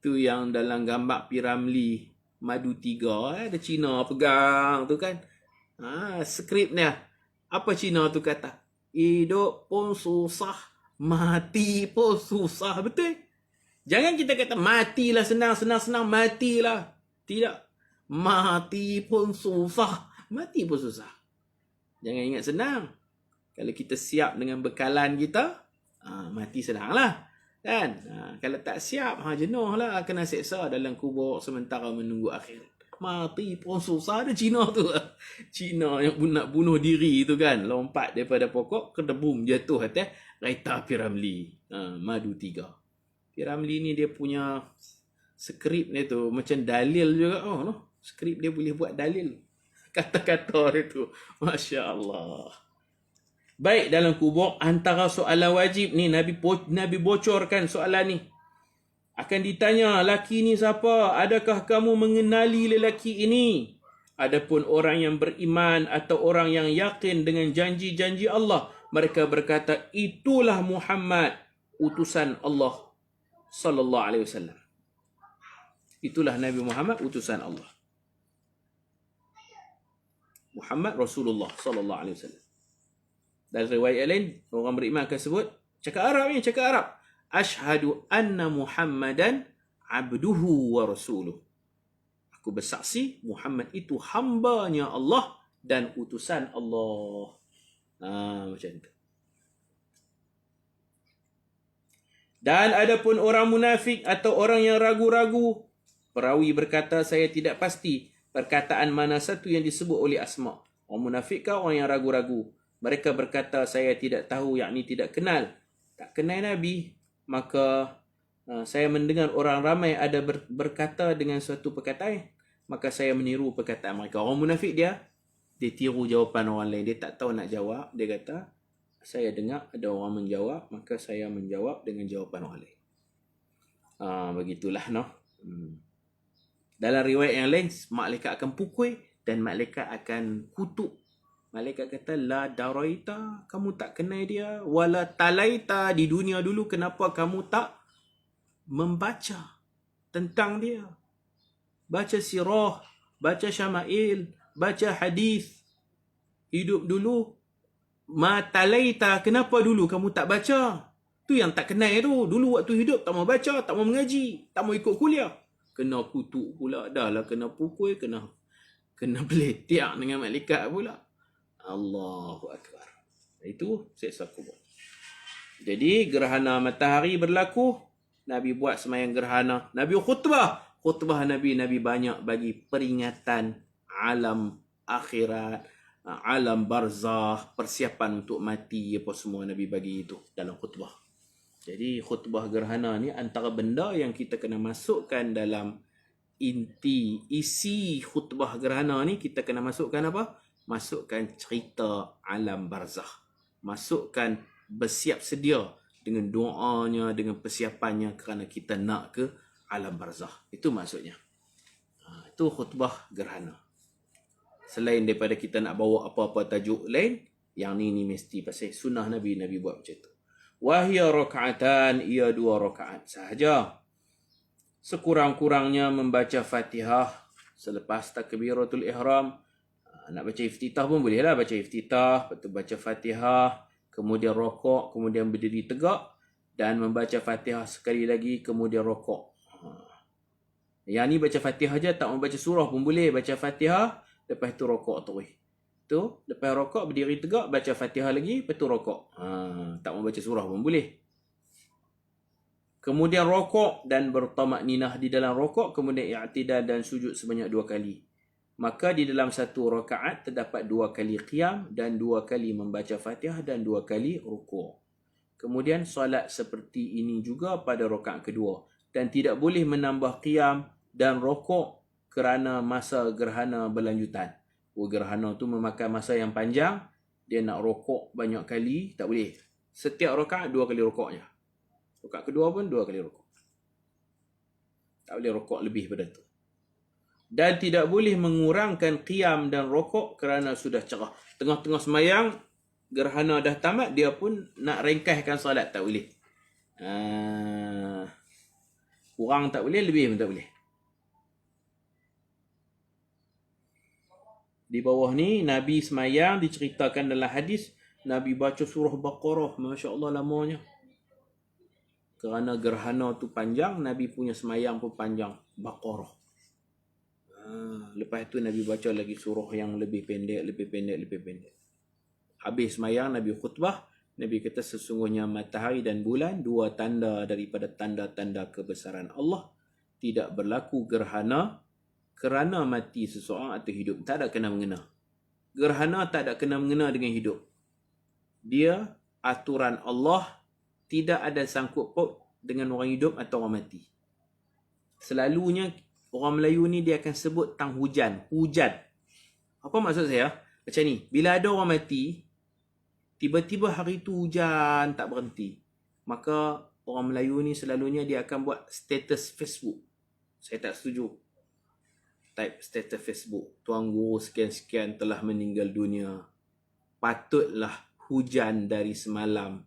Tu yang dalam gambar Piramli Madu 3, ada Cina pegang tu kan. Skrip ni. Apa Cina tu kata? Hidup pun susah, mati pun susah. Betul? Jangan kita kata matilah senang, matilah. Tidak. Mati pun susah. Mati pun susah. Jangan ingat senang. Kalau kita siap dengan bekalan kita, mati senanglah. Kan? Kalau tak siap, jenuh lah. Kena seksa dalam kubur sementara menunggu akhirat. Mati pun susah. Ada Cina tu. Cina yang nak bunuh diri tu kan. Lompat daripada pokok, kedebum jatuh atas kereta Piramli. Madu 3. Piramli ni dia punya skrip dia tu macam dalil juga. Skrip dia boleh buat dalil. Kata-kata dia tu. Masya Allah. Baik, dalam kubur, antara soalan wajib ni, Nabi bocorkan soalan ni. Akan ditanya, laki ni siapa? Adakah kamu mengenali lelaki ini? Adapun orang yang beriman atau orang yang yakin dengan janji-janji Allah, mereka berkata, itulah Muhammad, utusan Allah sallallahu alaihi wasallam. Itulah Nabi Muhammad, utusan Allah. Muhammad Rasulullah sallallahu alaihi wasallam. Dalam riwayat lain, orang beriman akan sebut, cakap Arab ni, cakap Arab. Ashhadu anna Muhammadan abduhu wa rasuluh. Aku bersaksi Muhammad itu hambanya Allah dan utusan Allah. Macam tu. Dan adapun orang munafik atau orang yang ragu-ragu, perawi berkata, saya tidak pasti perkataan mana satu yang disebut oleh Asma. Orang munafik kah orang yang ragu-ragu? Mereka berkata, saya tidak tahu, yakni tidak kenal. Tak kenal Nabi. Maka saya mendengar orang ramai ada berkata dengan suatu perkataan, maka saya meniru perkataan mereka. Orang munafik dia tiru jawapan orang lain. Dia tak tahu nak jawab. Dia kata, saya dengar ada orang menjawab, maka saya menjawab dengan jawapan orang lain. Begitulah, no? Dalam riwayat yang lain, malaikat akan pukul dan malaikat akan kutuk. Malaikat kata, la daraita, kamu tak kenal dia. Wala talaita, di dunia dulu kenapa kamu tak membaca tentang dia. Baca sirah, baca syama'il, baca hadis. Hidup dulu, ma talaita, kenapa dulu kamu tak baca? Tu yang tak kenal tu. Dulu waktu hidup tak mau baca, tak mau mengaji, tak mau ikut kuliah. Kena kutuk pula. Dah lah kena pukul, kena beletiak dengan malaikat pula. Allahu Akbar. Itu siksa kubur. Jadi gerhana matahari berlaku, Nabi buat semayang gerhana. Nabi khutbah. Khutbah Nabi banyak bagi peringatan alam akhirat, alam barzah, persiapan untuk mati, apa semua Nabi bagi itu dalam khutbah. Jadi khutbah gerhana ni antara benda yang kita kena masukkan dalam isi khutbah gerhana ni, kita kena masukkan apa? Masukkan cerita alam barzah. Masukkan bersiap sedia dengan doanya, dengan persiapannya kerana kita nak ke alam barzah. Itu maksudnya. Itu khutbah gerhana. Selain daripada kita nak bawa apa-apa tajuk lain, yang ni mesti pasal sunnah Nabi buat macam tu. Wahya raka'atan, ia 2 rakaat sahaja. Sekurang-kurangnya membaca Fatihah selepas takbiratul ihram. Nak baca iftitah pun boleh lah, baca iftitah, lepas tu baca Fatihah, kemudian rokok, kemudian berdiri tegak dan membaca Fatihah sekali lagi, kemudian rokok. Yang ni baca Fatihah je, tak mau baca surah pun boleh. Baca Fatihah, lepas tu rokok terus. Tu, lepas rokok berdiri tegak, baca Fatihah lagi, lepas tu rokok. Tak mau baca surah pun boleh. Kemudian rokok dan bertamakninah di dalam rokok, kemudian i'tidal dan sujud sebanyak 2 kali. Maka di dalam satu rakaat terdapat 2 kali qiyam dan 2 kali membaca Fatihah dan 2 kali rukuk. Kemudian solat seperti ini juga pada rakaat kedua dan tidak boleh menambah qiyam dan rukuk kerana masa gerhana berlanjutan. Gerhana tu memakan masa yang panjang, dia nak rukuk banyak kali, tak boleh. Setiap rakaat 2 kali rukuk je. Rakaat kedua pun 2 kali rukuk. Tak boleh rukuk lebih pada tu. Dan tidak boleh mengurangkan qiyam dan rokok kerana sudah cerah. Tengah-tengah semayang, gerhana dah tamat, dia pun nak ringkaskan solat, tak boleh. Kurang tak boleh, lebih pun tak boleh. Di bawah ni, Nabi semayang diceritakan dalam hadis, Nabi baca surah Baqarah, Masya Allah lamanya. Kerana gerhana tu panjang, Nabi punya semayang pun panjang, Baqarah. Lepas tu Nabi baca lagi surah yang lebih pendek. Habis semayang, Nabi khutbah. Nabi kata sesungguhnya matahari dan bulan 2 tanda daripada tanda-tanda kebesaran Allah. Tidak berlaku gerhana kerana mati seseorang atau hidup. Tak ada kena-mengena. Gerhana tak ada kena-mengena dengan hidup. Dia aturan Allah, tidak ada sangkut paut dengan orang hidup atau orang mati. Selalunya orang Melayu ni dia akan sebut tang hujan. Hujan. Apa maksud saya? Macam ni. Bila ada orang mati, tiba-tiba hari tu hujan tak berhenti. Maka orang Melayu ni selalunya dia akan buat status Facebook. Saya tak setuju. Type status Facebook. Tuan Guru sekian-sekian telah meninggal dunia. Patutlah hujan dari semalam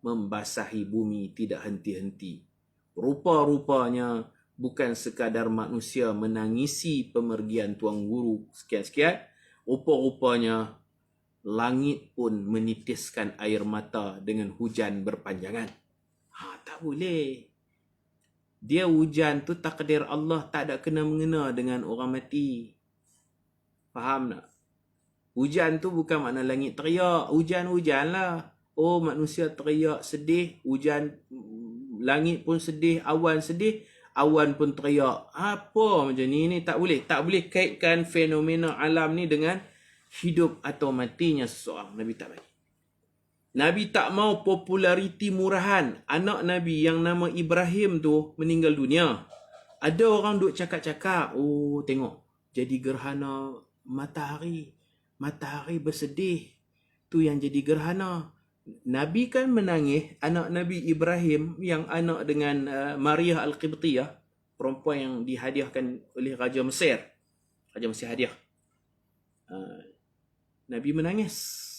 membasahi bumi tidak henti-henti. Rupa-rupanya bukan sekadar manusia menangisi pemergian tuan guru sekian-sekian, rupa-rupanya langit pun menitiskan air mata dengan hujan berpanjangan. Tak boleh. Dia hujan tu takdir Allah, tak ada kena-mengena dengan orang mati. Faham tak? Hujan tu bukan makna langit teriak. Hujan-hujan lah. Oh, manusia teriak sedih, hujan, langit pun sedih, awan sedih, awan pun teriak. Apa macam ni tak boleh. Tak boleh kaitkan fenomena alam ni dengan hidup atau matinya seseorang. Nabi tak bagi. Nabi tak mau populariti murahan. Anak Nabi yang nama Ibrahim tu meninggal dunia. Ada orang duk cakap-cakap, oh tengok, jadi gerhana matahari. Matahari bersedih. Tu yang jadi gerhana. Nabi kan menangis, anak Nabi Ibrahim yang anak dengan Maria Al-Qibtiyah, perempuan yang dihadiahkan oleh Raja Mesir. Raja Mesir hadiah. Nabi menangis.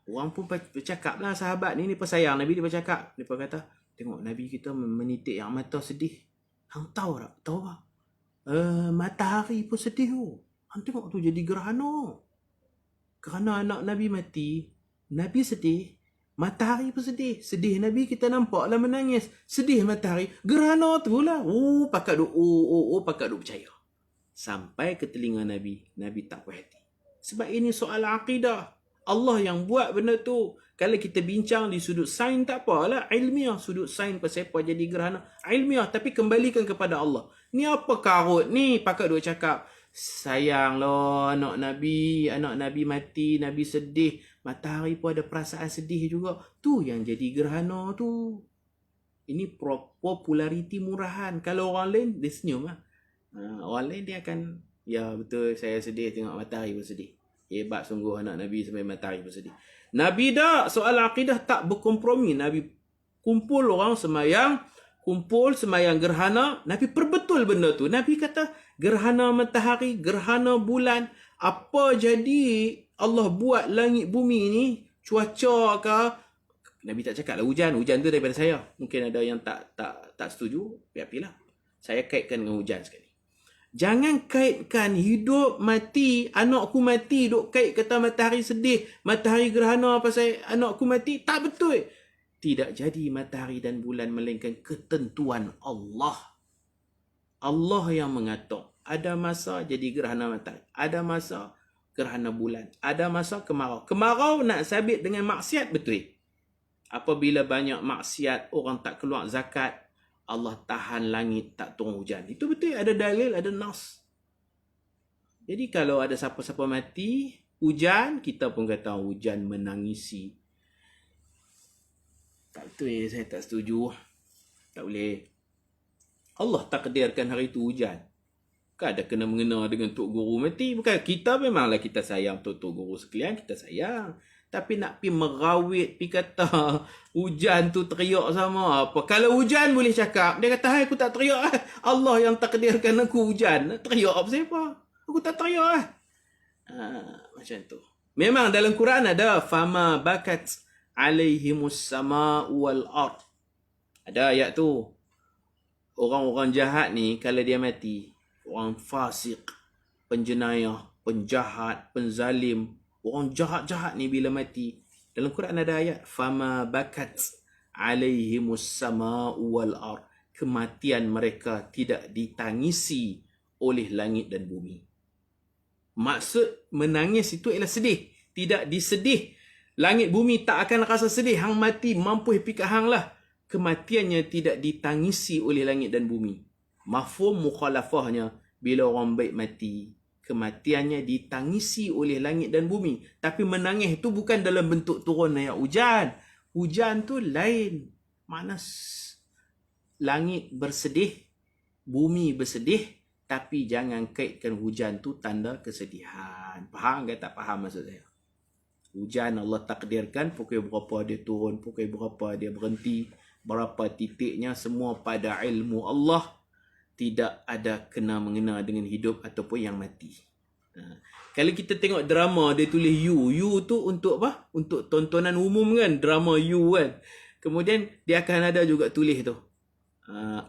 Orang pun bercakap lah, sahabat ni pesayang Nabi, dia bercakap. Dia kata, tengok Nabi kita menitik yang mata sedih. Hang tahu tak? Tahu tak? Matahari pun sedih tu. Hang tengok tu jadi gerhana. Kerana anak Nabi mati, Nabi sedih, matahari pun sedih. Sedih Nabi kita nampak lah menangis. Sedih matahari, gerhana tu lah. Pakat duk percaya. Sampai ke telinga Nabi, Nabi tak puas hati. Sebab ini soal akidah. Allah yang buat benda tu. Kalau kita bincang di sudut sains tak apalah, ilmiah. Sudut sains pasal apa jadi gerhana, ilmiah. Tapi kembalikan kepada Allah. Ni apa karut ni? Pakat duk cakap, sayang lah anak Nabi mati, Nabi sedih. Matahari pun ada perasaan sedih juga. Tu yang jadi gerhana tu. Ini populariti murahan. Kalau orang lain, dia senyum lah. Orang lain dia akan, ya betul saya sedih tengok matahari pun sedih. Hebat sungguh anak Nabi sampai matahari pun sedih. Nabi dah soal akidah tak berkompromi. Nabi kumpul orang semayang, gerhana. Nabi perbetul benda tu. Nabi kata gerhana matahari, gerhana bulan. Apa jadi Allah buat langit bumi ni, cuaca ke? Nabi tak cakap lah hujan. Hujan tu daripada saya. Mungkin ada yang tak setuju. Biar-biarlah. Saya kaitkan dengan hujan sekali. Jangan kaitkan hidup mati, anakku mati, duk kait kata matahari sedih, matahari gerhana pasal anakku mati. Tak betul. Tidak jadi matahari dan bulan melainkan ketentuan Allah. Allah yang mengatur. Ada masa jadi gerhana matahari, ada masa gerhana bulan, ada masa kemarau. Kemarau nak sabit dengan maksiat, betul. Apabila banyak maksiat, orang tak keluar zakat, Allah tahan langit tak turun hujan. Itu betul, ada dalil, ada nas. Jadi kalau ada siapa-siapa mati, hujan, kita pun kata hujan menangisi. Tak betul, saya tak setuju. Tak boleh. Allah takdirkan hari itu hujan. Bukan ada kena-mengena dengan Tok Guru mati. Bukan, kita memanglah kita sayang Tok Guru sekalian, kita sayang. Tapi nak pi merawit, pi kata hujan tu teriak sama apa. Kalau hujan boleh cakap, dia kata, hai aku tak teriak. Allah yang takdirkan aku hujan. Teriak apa siapa? Aku tak teriak. Macam tu. Memang dalam Quran ada fama bakat alaihimus sama wal ard. Ada ayat tu. Orang-orang jahat ni kalau dia mati, orang fasik, penjenayah, penjahat, penzalim, orang jahat-jahat ni bila mati, dalam Quran ada ayat fama bakat alaihimus sama wal ard. Kematian mereka tidak ditangisi oleh langit dan bumi. Maksud menangis itu ialah sedih, tidak disedih. Langit bumi tak akan rasa sedih. Hang mati mampu pikat hang lah. Kematiannya tidak ditangisi oleh langit dan bumi. Mafhum mukhalafahnya, bila orang baik mati, kematiannya ditangisi oleh langit dan bumi. Tapi menangis itu bukan dalam bentuk turun ayat hujan. Hujan tu lain. Makna langit bersedih, bumi bersedih, tapi jangan kaitkan hujan tu tanda kesedihan. Faham ke tak faham maksud saya? Hujan Allah takdirkan pukul berapa dia turun, pukul berapa dia berhenti, berapa titiknya, semua pada ilmu Allah. Tidak ada kena-mengena dengan hidup ataupun yang mati. Kalau kita tengok drama, dia tulis you. You tu untuk apa? Untuk tontonan umum kan? Drama you kan? Kemudian dia akan ada juga tulis tu.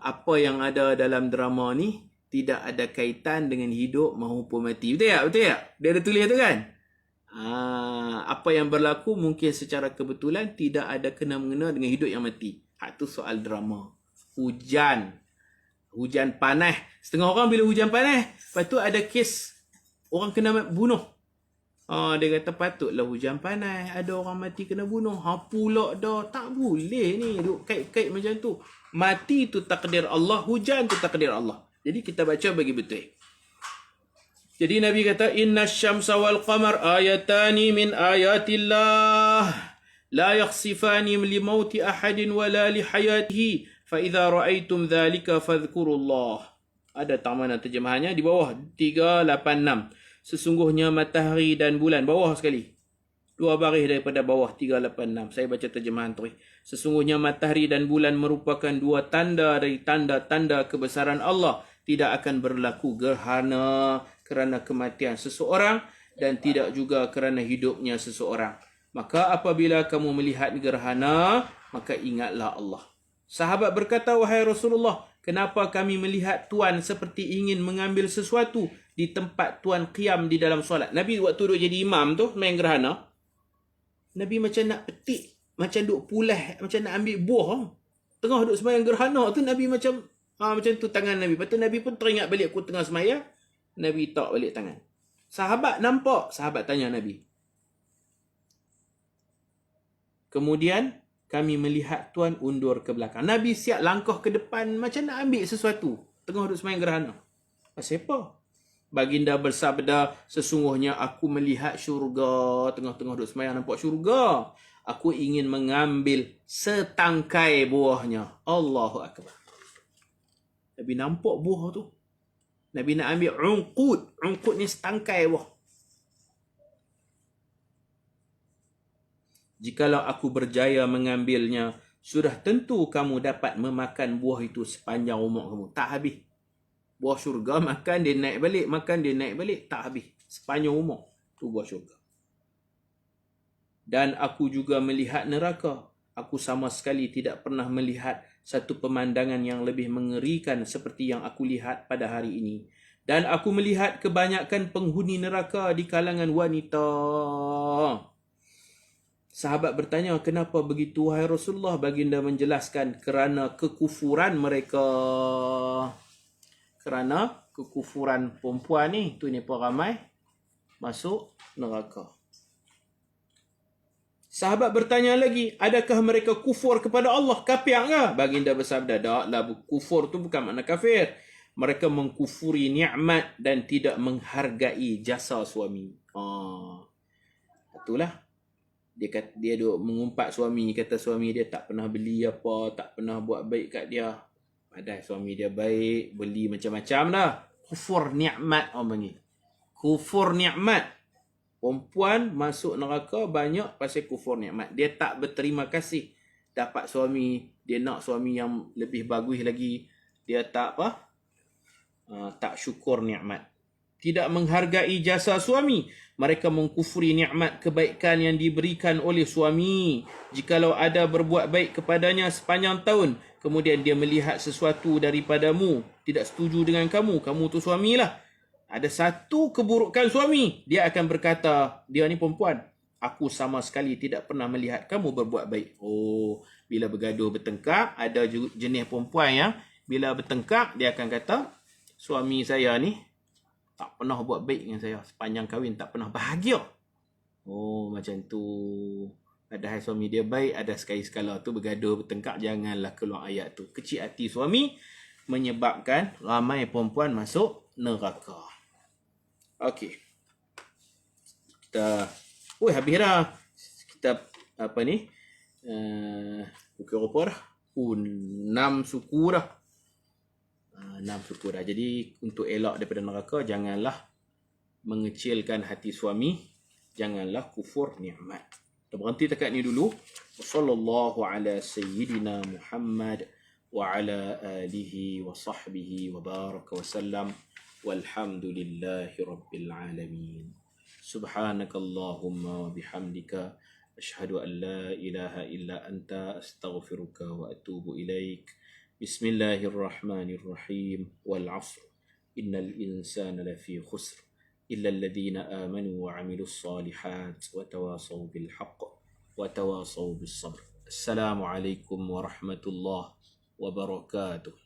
apa yang ada dalam drama ni tidak ada kaitan dengan hidup maupun mati. Betul tak? Betul tak? Dia ada tulis tu kan? Apa yang berlaku mungkin secara kebetulan tidak ada kena-mengena dengan hidup yang mati. Hak tu soal drama. Hujan panas. Setengah orang bila hujan panas, lepas tu ada kes orang kena bunuh. Dia kata patutlah hujan panas, ada orang mati kena bunuh. Pula dah tak boleh ni duk kait-kait macam tu. Mati tu takdir Allah, hujan tu takdir Allah. Jadi kita baca bagi betul. Jadi Nabi kata inna syamsa wal qamar ayatani min ayatillah la yakhsifani li mauti ahadin wala li hayatihi fa idza raaitum dhalika fadhkurullah. Ada tambahan terjemahannya di bawah 386. Sesungguhnya matahari dan bulan, bawah sekali. 2 baris daripada bawah 386. Saya baca terjemahan tu. Sesungguhnya matahari dan bulan merupakan 2 tanda dari tanda-tanda kebesaran Allah. Tidak akan berlaku gerhana kerana kematian seseorang dan tidak juga kerana hidupnya seseorang. Maka apabila kamu melihat gerhana, maka ingatlah Allah. Sahabat berkata, wahai Rasulullah, kenapa kami melihat Tuan seperti ingin mengambil sesuatu di tempat Tuan qiyam di dalam solat? Nabi waktu duduk jadi imam tu, main gerhana, Nabi macam nak petik, macam duk pulah, macam nak ambil buah. Tengah duduk sembahyang gerhana tu, Nabi macam tu tangan Nabi. Lepas tu Nabi pun teringat balik aku tengah sembahyang. Nabi tak balik tangan. Sahabat nampak, sahabat tanya Nabi. Kemudian kami melihat Tuan undur ke belakang. Nabi siap langkah ke depan macam nak ambil sesuatu. Tengah duduk sembahyang gerhana. Pasal apa? Baginda bersabda, sesungguhnya aku melihat syurga. Tengah-tengah duduk sembahyang nampak syurga. Aku ingin mengambil setangkai buahnya. Allahu Akbar. Nabi nampak buah tu. Nabi nak ambil ungkut. Ungkut ni setangkai buah. Jikalau aku berjaya mengambilnya, sudah tentu kamu dapat memakan buah itu sepanjang umur kamu. Tak habis. Buah syurga makan dia naik balik, makan dia naik balik, tak habis. Sepanjang umur. Tu buah syurga. Dan aku juga melihat neraka. Aku sama sekali tidak pernah melihat satu pemandangan yang lebih mengerikan seperti yang aku lihat pada hari ini. Dan aku melihat kebanyakan penghuni neraka di kalangan wanita. Sahabat bertanya, kenapa begitu wahai Rasulullah? Baginda menjelaskan, kerana kekufuran mereka. Kerana kekufuran perempuan ni, tu ni pun ramai masuk neraka. Sahabat bertanya lagi, adakah mereka kufur kepada Allah? Kafir ke? Baginda bersabda, taklah, kufur tu bukan makna kafir. Mereka mengkufuri nikmat dan tidak menghargai jasa suami. Itulah. Dia duk mengumpat suami, kata suami dia tak pernah beli apa, tak pernah buat baik kat dia. Padahal suami dia baik, beli macam-macam dah. Kufur nikmat orang panggil. Kufur nikmat. Perempuan masuk neraka banyak pasal kufur nikmat. Dia tak berterima kasih dapat suami, dia nak suami yang lebih bagus lagi. Dia tak tak syukur nikmat. Tidak menghargai jasa suami. Mereka mengkufuri nikmat kebaikan yang diberikan oleh suami. Jikalau ada berbuat baik kepadanya sepanjang tahun, kemudian dia melihat sesuatu daripadamu, tidak setuju dengan kamu, kamu tu suamilah. Ada satu keburukan suami, dia akan berkata, dia ni perempuan, aku sama sekali tidak pernah melihat kamu berbuat baik. Bila bergaduh bertengkar, ada jenis perempuan yang bila bertengkar, dia akan kata, suami saya ni tak pernah buat baik dengan saya. Sepanjang kahwin tak pernah bahagia. Macam tu. Padahal suami dia baik, ada sekali-sekala tu bergaduh, bertengkar, janganlah keluar ayat tu. Kecil hati suami menyebabkan ramai perempuan masuk neraka. Okey. Kita habis dah. Kita apa ni? Pukul apa dah? 6 suku dah. 6 suku dah. Jadi untuk elak daripada neraka, janganlah mengecilkan hati suami, janganlah kufur nikmat. Kita berhenti dekat ni dulu. Wassallallahu ala sayyidina Muhammad wa ala alihi wa sahbihi wa baraka wa sallam. Walhamdulillahi rabbil alamin. Subhanakallahumma wa bihamdika ashhadu an la ilaha illa anta astaghfiruka wa atubu ilaik. Bismillahirrahmanirrahim. Wal 'asr. Innal insana lafi khusr. Illa alladhina amanu wa 'amilus solihat wa tawasaw bil haqq wa tawasaw bis sabr. Assalamualaikum warahmatullahi wabarakatuh.